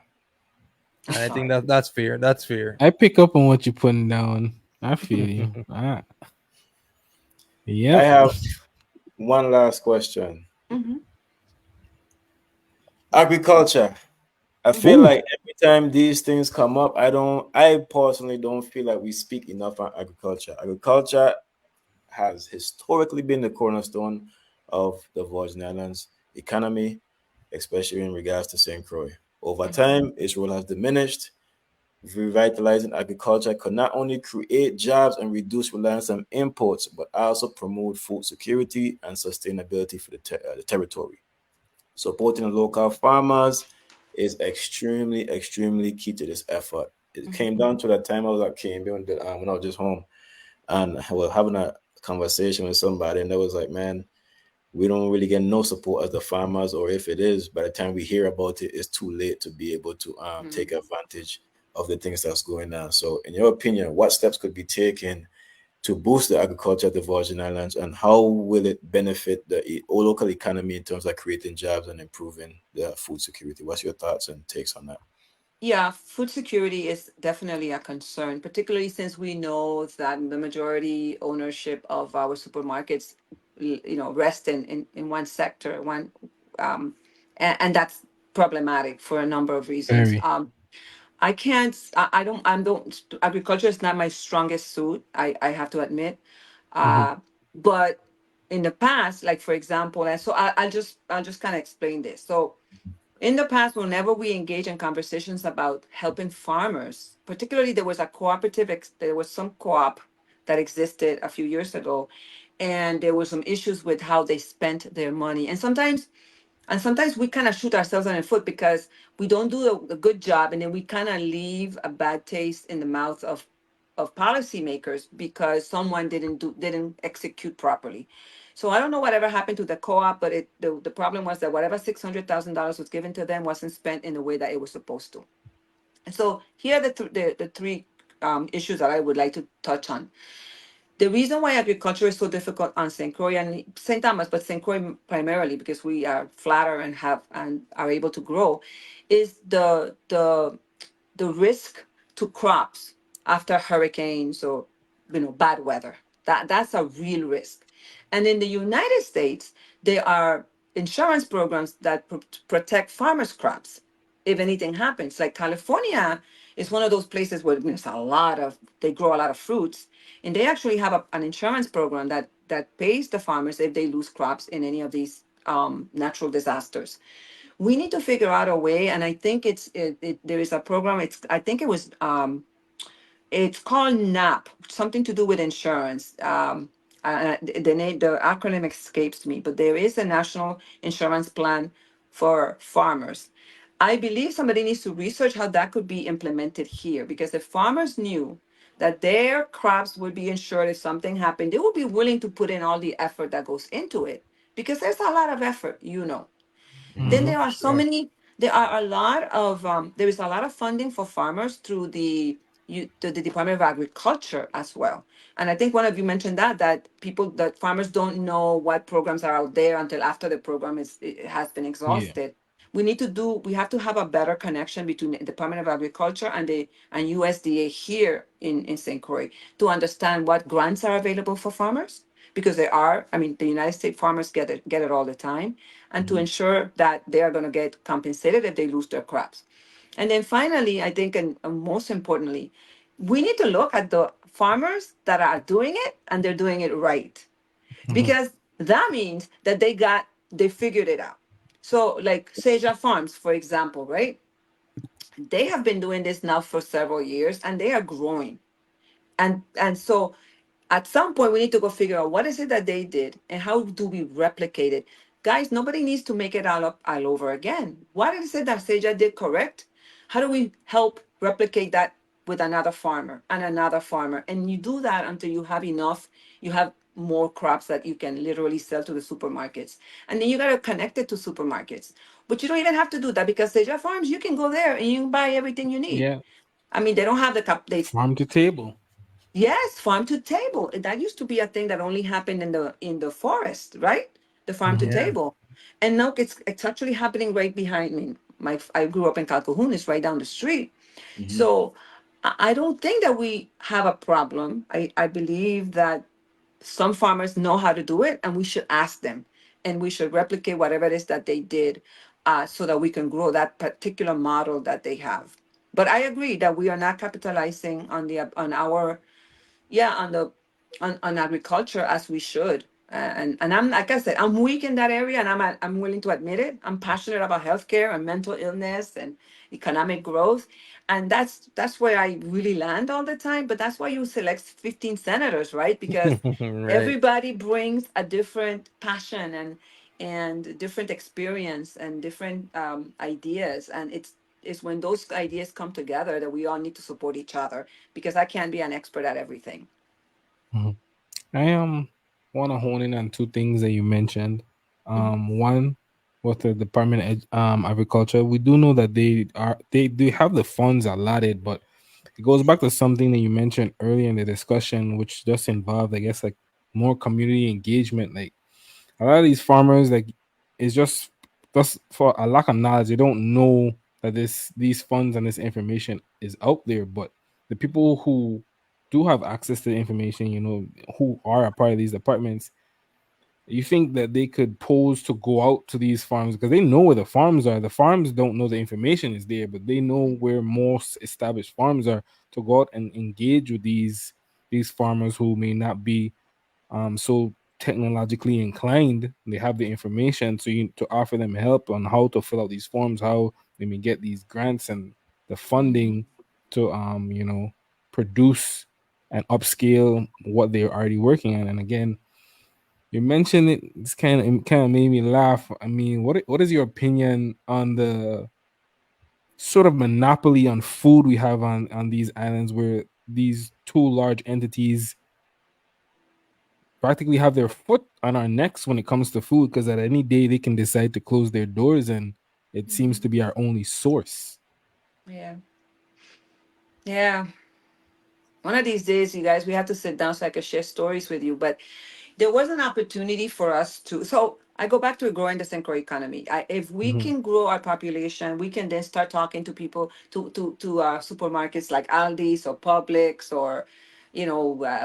I'm And I think sorry. that's fair. That's fair. I pick up on what you're putting down. I feel you. I Yep. have one last question. Hmm. Agriculture. I feel Ooh. like every time these things come up, I personally don't feel like we speak enough on agriculture. Agriculture has historically been the cornerstone of the Virgin Islands economy, especially in regards to St. Croix. Over time, its role has diminished. Revitalizing agriculture could not only create jobs and reduce reliance on imports, but also promote food security and sustainability for the territory. Supporting local farmers is extremely, extremely key to this effort. It Hmm. came down to that time I was at KMB when I was just home, and I was having a conversation with somebody, and they was like, "Man, we don't really get no support as the farmers, or if it is, by the time we hear about it, it's too late to be able to take advantage of the things that's going on." So, in your opinion, what steps could be taken to boost the agriculture of the Virgin Islands, and how will it benefit the local economy in terms of creating jobs and improving the food security? What's your thoughts and takes on that? Yeah, food security is definitely a concern, particularly since we know that the majority ownership of our supermarkets, rest in one sector, and that's problematic for a number of reasons. Very. I can't, I don't, agriculture is not my strongest suit, I have to admit. Mhm. Uh, but in the past, like for example, and so I'll just kind of explain this. So in the past, whenever we engage in conversations about helping farmers, particularly there was some co-op that existed a few years ago, and there were some issues with how they spent their money. And sometimes we kind of shoot ourselves in the foot because we don't do a good job, and then we kind of leave a bad taste in the mouth of policymakers because someone didn't execute properly. So I don't know whatever happened to the co-op, but the problem was that whatever $600,000 was given to them wasn't spent in the way that it was supposed to. And so here are the three issues that I would like to touch on. The reason why agriculture is so difficult on St. Croix and St. Thomas, but St. Croix primarily because we are flatter and are able to grow, is the risk to crops after hurricanes or bad weather. That's a real risk. And in the United States, there are insurance programs that protect farmers' crops if anything happens. Like California is one of those places where there's a lot of they grow a lot of fruits, and they actually have an insurance program that pays the farmers if they lose crops in any of these natural disasters. We need to figure out a way, and I think there is a program. I think it's called NAP, something to do with insurance. The acronym escapes me, but there is a national insurance plan for farmers. I believe somebody needs to research how that could be implemented here, because if farmers knew that their crops would be insured if something happened, they would be willing to put in all the effort that goes into it, because there's a lot of effort. Then Mhm. Sure. there is a lot of funding for farmers through the Department of Agriculture as well. And I think one of you mentioned that farmers don't know what programs are out there until after the program it has been Yeah. exhausted. We have to have a better connection between the Department of Agriculture and USDA here in St. Croix to understand what grants are available for farmers, because the United States farmers get it all the time, and to Mhm. ensure that they are going to get compensated if they lose their crops. And then finally, I think, and most importantly, we need to look at the farmers that are doing it and they're doing it right, Mhm. because that means that they figured it out. So, like Seja Farms, for example, right? They have been doing this now for several years and they are growing. And so at some point we need to go figure out what is it that they did and how do we replicate it. Guys, nobody needs to make it all up all over again. What is it that Seja did correct? How do we help replicate that with another farmer and another farmer? And you do that until you have more crops that you can literally sell to the supermarkets. And then you got to connect it to supermarkets. But you don't even have to do that, because Seja Farms, you can go there and you can buy everything you need. Yeah. I mean, they don't have the cap. Farm to table. Yes, farm to table. That used to be a thing that only happened in the forest, right? The farm to Mhm. Yeah. table. And now it's actually happening right behind me. I grew up in Calhoun, it's right down the street. Mhm. So I don't think that we have a problem. I believe that some farmers know how to do it, and we should ask them, and we should replicate whatever it is that they did, so that we can grow that particular model that they have. But I agree that we are not capitalizing on our yeah on agriculture as we should. And I'm, like I said, I'm weak in that area, and I'm willing to admit it. I'm passionate about healthcare and mental illness and economic growth, and that's where I really land all the time. But that's why you select 15 senators, right? Because Right. everybody brings a different passion and different experience and different ideas, and it's when those ideas come together that we all need to support each other, because I can't be an expert at everything. Mhm. I want to hone in on two things that you mentioned. Mhm. One with the Department of Agriculture, we do know that they have the funds allotted, but it goes back to something that you mentioned earlier in the discussion, which just involved, I guess, like more community engagement. Like a lot of these farmers, like it's just for a lack of knowledge, they don't know that these funds and this information is out there, but the people who do have access to the information, who are a part of these departments, you think that they could pose to go out to these farms because they know where the farms are. The farms don't know the information is there, but they know where most established farms are, to go out and engage with these farmers who may not be so technologically inclined. They have the information, so you to offer them help on how to fill out these forms, how they may get these grants and the funding to produce and upscale what they're already working on. And again, you mentioned it. It's kind of made me laugh. I mean, what is your opinion on the sort of monopoly on food we have on these islands, where these two large entities practically have their foot on our necks when it comes to food? Because at any day they can decide to close their doors, and it seems to be our only source. Yeah. Yeah. One of these days, you guys, we have to sit down so I can share stories with you. But there was an opportunity for us to. So I go back to growing the synchro economy. If we Mhm, can grow our population, we can then start talking to people, to supermarkets like Aldi's or Publix or,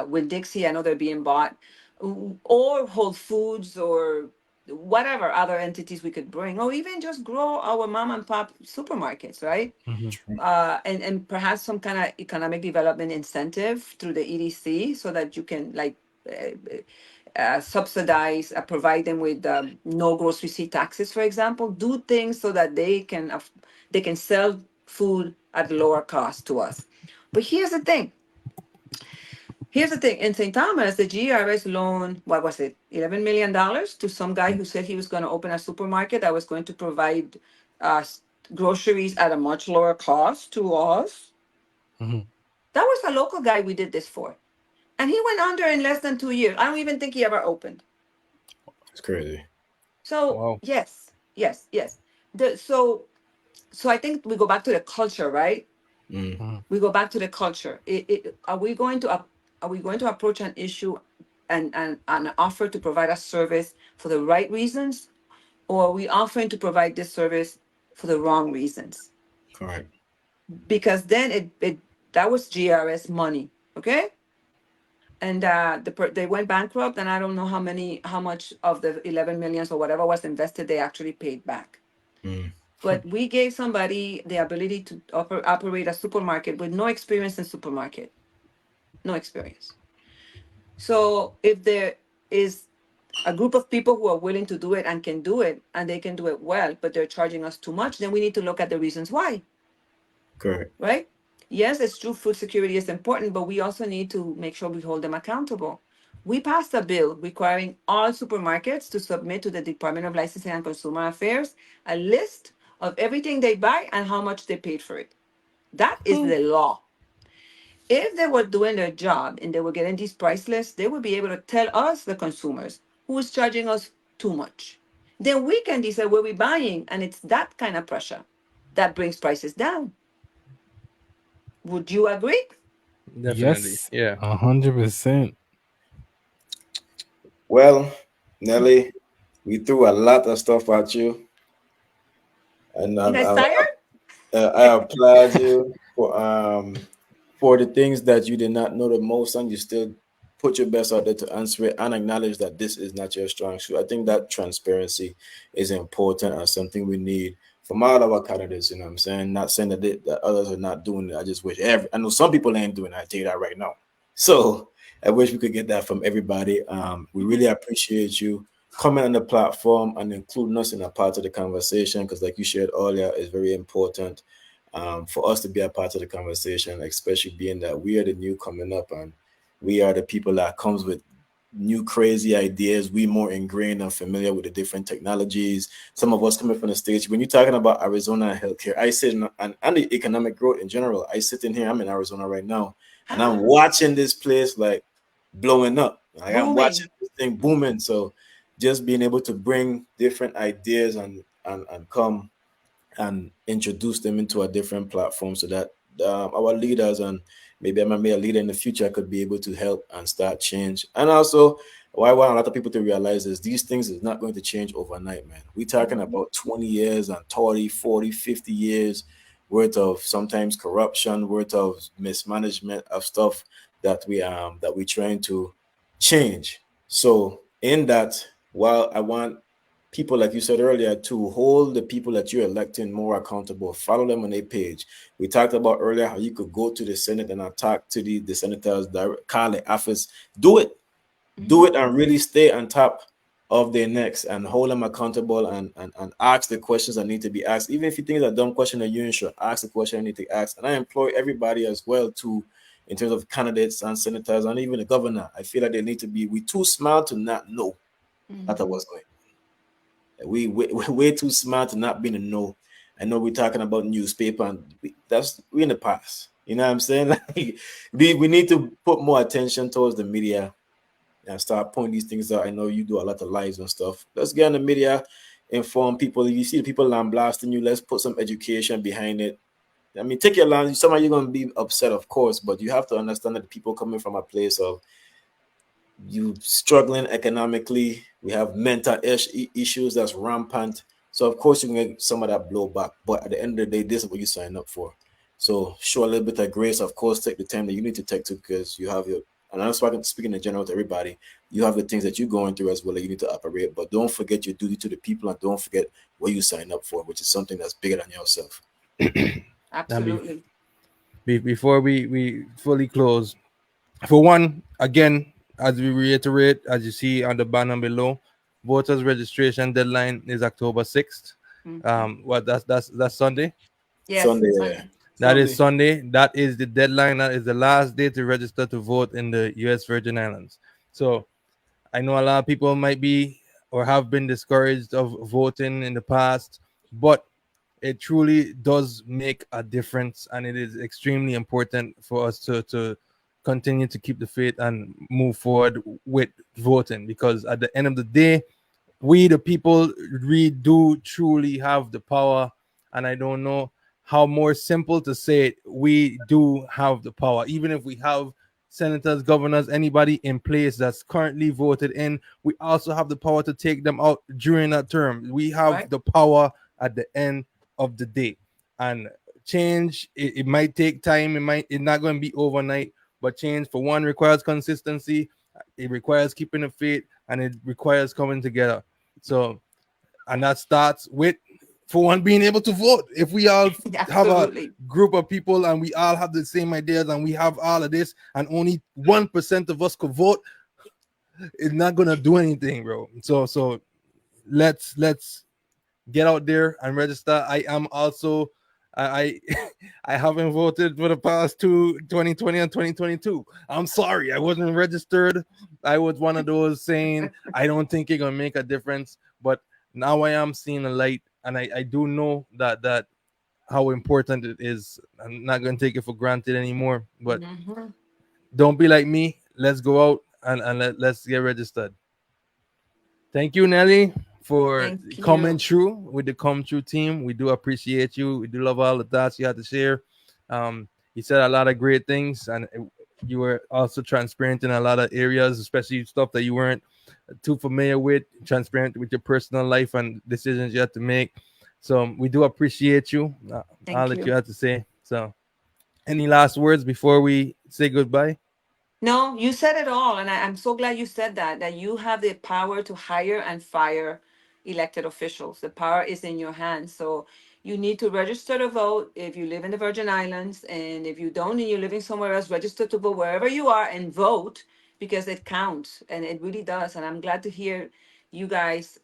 with Dixie. I know they're being bought, or Whole Foods or whatever other entities we could bring, or even just grow our mom and pop supermarkets, right? mhm, And perhaps some kind of economic development incentive through the EDC so that you can like subsidize, provide them with no grocery receipt taxes, for example. Do things so that they can sell food at lower cost to us. But here's the thing. Here's the thing. In St. Thomas, the GRS loaned, what was it, $11 million to some guy who said he was going to open a supermarket that was going to provide groceries at a much lower cost to us. mhm. That was a local guy we did this for. And he went under in less than 2 years. I don't even think he ever opened. It's crazy. So Wow. yes, yes, yes. So I think we go back to the culture, right? Mm, Mhm. We go back to the culture. Are we going to approach an issue and offer to provide a service for the right reasons, or are we offering to provide this service for the wrong reasons? correct. Because then it that was GRS money, okay? And they went bankrupt, and I don't know how much of the 11 millions or whatever was invested they actually paid back. Mm, But we gave somebody the ability to operate a supermarket with no experience in supermarket, no experience. So if there is a group of people who are willing to do it and can do it, and they can do it well, but they're charging us too much, then we need to look at the reasons why, correct. right? Yes, it's true, food security is important, but we also need to make sure we hold them accountable. We passed a bill requiring all supermarkets to submit to the Department of Licensing and Consumer Affairs a list of everything they buy and how much they paid for it. That is Hmm. the law. If they were doing their job and they were getting these price lists, they would be able to tell us, the consumers, who is charging us too much. Then we can decide where we're buying, and it's that kind of pressure that brings prices down. Would you agree? Definitely. Yes, Yeah. 100%. Well, Nelly, we threw a lot of stuff at you, and You guys tired? I applaud you for the things that you did not know the most, and you still put your best out there to answer it and acknowledge that this is not your strong suit. I think that transparency is important and something we need from all of our candidates. You know what I'm saying? Not saying that others are not doing it. I just wish I know some people ain't doing it. I tell you that right now. So I wish we could get that from everybody. We really appreciate you coming on the platform and including us in a part of the conversation, because like you shared earlier, is very important for us to be a part of the conversation, especially being that we are the new coming up and we are the people that comes with new crazy ideas. We more ingrained and familiar with the different technologies. Some of us coming from the States. When you're talking about Arizona healthcare, I sit and the economic growth in general, I sit in here, I'm in Arizona right now, and I'm watching this place like blowing up. Like I'm watching Booming. this thing booming. So just being able to bring different ideas and come and introduce them into a different platform so that our leaders and maybe I might be a leader in the future could be able to help and start change. And also, what I want a lot of people to realize is these things is not going to change overnight, man. We're talking Mhm. about 20 years and 30, 40, 50 years worth of sometimes corruption, worth of mismanagement of stuff that we're trying to change. So in that, while I want people, like you said earlier, to hold the people that you're electing more accountable, follow them on their page. We talked about earlier how you could go to the Senate and talk to the senators, direct, call the office, do it, do Mhm. it, and really stay on top of their necks and hold them accountable, and ask the questions that need to be asked. Even if you think it's a dumb question that you ain't sure, ask the question you need to ask. And I employ everybody as well to, in terms of candidates and senators and even the governor. I feel like they need to be, we too smart to not know that Mhm. what's going on. We're way too smart to not be in the know. I know we're talking about newspaper, and we in the past. You know what I'm saying? Like, we need to put more attention towards the media and start pointing these things out. I know you do a lot of lives and stuff. Let's get on the media, inform people. If you see the people blasting you, let's put some education behind it. I mean, take your land. Some of you gonna be upset, of course, but you have to understand that the people coming from a place of you struggling economically. We have mental issues that's rampant. So of course you can get some of that blowback. But at the end of the day, this is what you sign up for. So show a little bit of grace. Of course, take the time that you need to take to, because you have your, and I'm speaking in general to everybody, you have the things that you're going through as well that you need to operate. But don't forget your duty to the people, and don't forget what you sign up for, which is something that's bigger than yourself. And Absolutely. before we fully close, for one, again, as we reiterate, as you see on the banner below, voters registration deadline is October 6th. Mhm. What that's Sunday. Yes, Sunday, yeah. Sunday. That is Sunday. Sunday. That is the deadline. That is the last day to register to vote in the U.S. Virgin Islands. So I know a lot of people might be or have been discouraged of voting in the past, but it truly does make a difference, and it is extremely important for us to continue to keep the faith and move forward with voting, because at the end of the day, we the people, we do truly have the power. And I don't know how more simple to say it. We do have the power, even if we have senators, governors, anybody in place that's currently voted in. We also have the power to take them out during that term. We have Right. the power at the end of the day. And change, it might take time, it's not going to be overnight, but change, for one, requires consistency. It requires keeping the faith, and it requires coming together. So, and that starts with, for one, being able to vote. If we all have a Absolutely. group of people and we all have the same ideas and we have all of this, and only 1% of us could vote, it's not gonna do anything, bro. So let's get out there and register. I am also I I haven't voted for the past 2020 and 2022. I'm sorry, I wasn't registered. I was one of those saying I don't think it's gonna make a difference. But now I am seeing a light, and I do know that how important it is. I'm not gonna take it for granted anymore. But Mhm. don't be like me. Let's go out and let's get registered. Thank you, Nelly, for Thank coming you. through with the Come True team. We do appreciate you. We do love all the thoughts you had to share. You said a lot of great things, and you were also transparent in a lot of areas, especially stuff that you weren't too familiar with, transparent with your personal life and decisions you had to make. So we do appreciate you. All Thank that you you. had to say. So, any last words before we say goodbye? No, you said it all, and I'm so glad you said that. That you have the power to hire and fire elected officials. The power is in your hands. So you need to register to vote if you live in the Virgin Islands, and if you don't, and you're living somewhere else, register to vote wherever you are and vote, because it counts, and it really does. And I'm glad to hear you guys,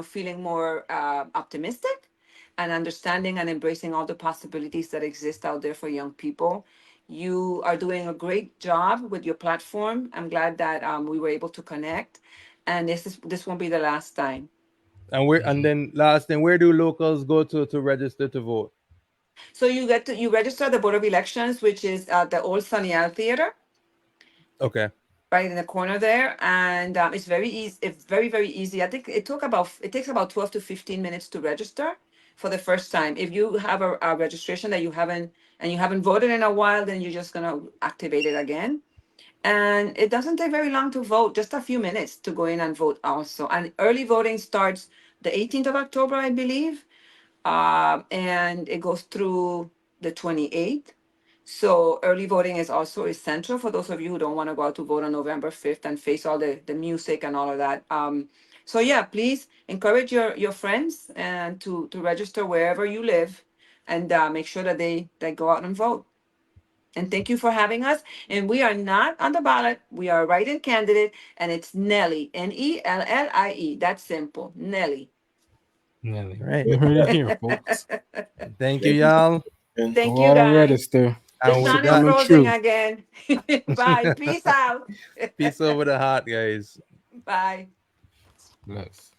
feeling more optimistic and understanding and embracing all the possibilities that exist out there for young people. You are doing a great job with your platform. I'm glad that we were able to connect, and this won't be the last time. And then last thing, where do locals go to register to vote? So you register at the Board of Elections, which is at the old Sunny Theater, Okay. right in the corner there, and it's very easy. It's very easy. I think it takes about 12 to 15 minutes to register for the first time. If you have a registration that you haven't voted in a while, then you're just gonna activate it again. And it doesn't take very long to vote, just a few minutes to go in and vote also. And early voting starts the 18th of October, I believe, and it goes through the 28th. So early voting is also essential for those of you who don't want to go out to vote on November 5th and face all the music and all of that. So yeah, please encourage your friends and to register wherever you live, and make sure that they go out and vote. And thank you for having us. And we are not on the ballot. We are a write-in candidate, and it's Nellie, Nellie. That's simple, Nellie. Nelly. All right. You heard it here, folks. Thank you, Thank you. y'all. And Go Thank you, out and guys. register. And It's with Deshaun is that, coming frozen true. again. Bye. Peace out. peace over the heart, guys. Bye. Bless.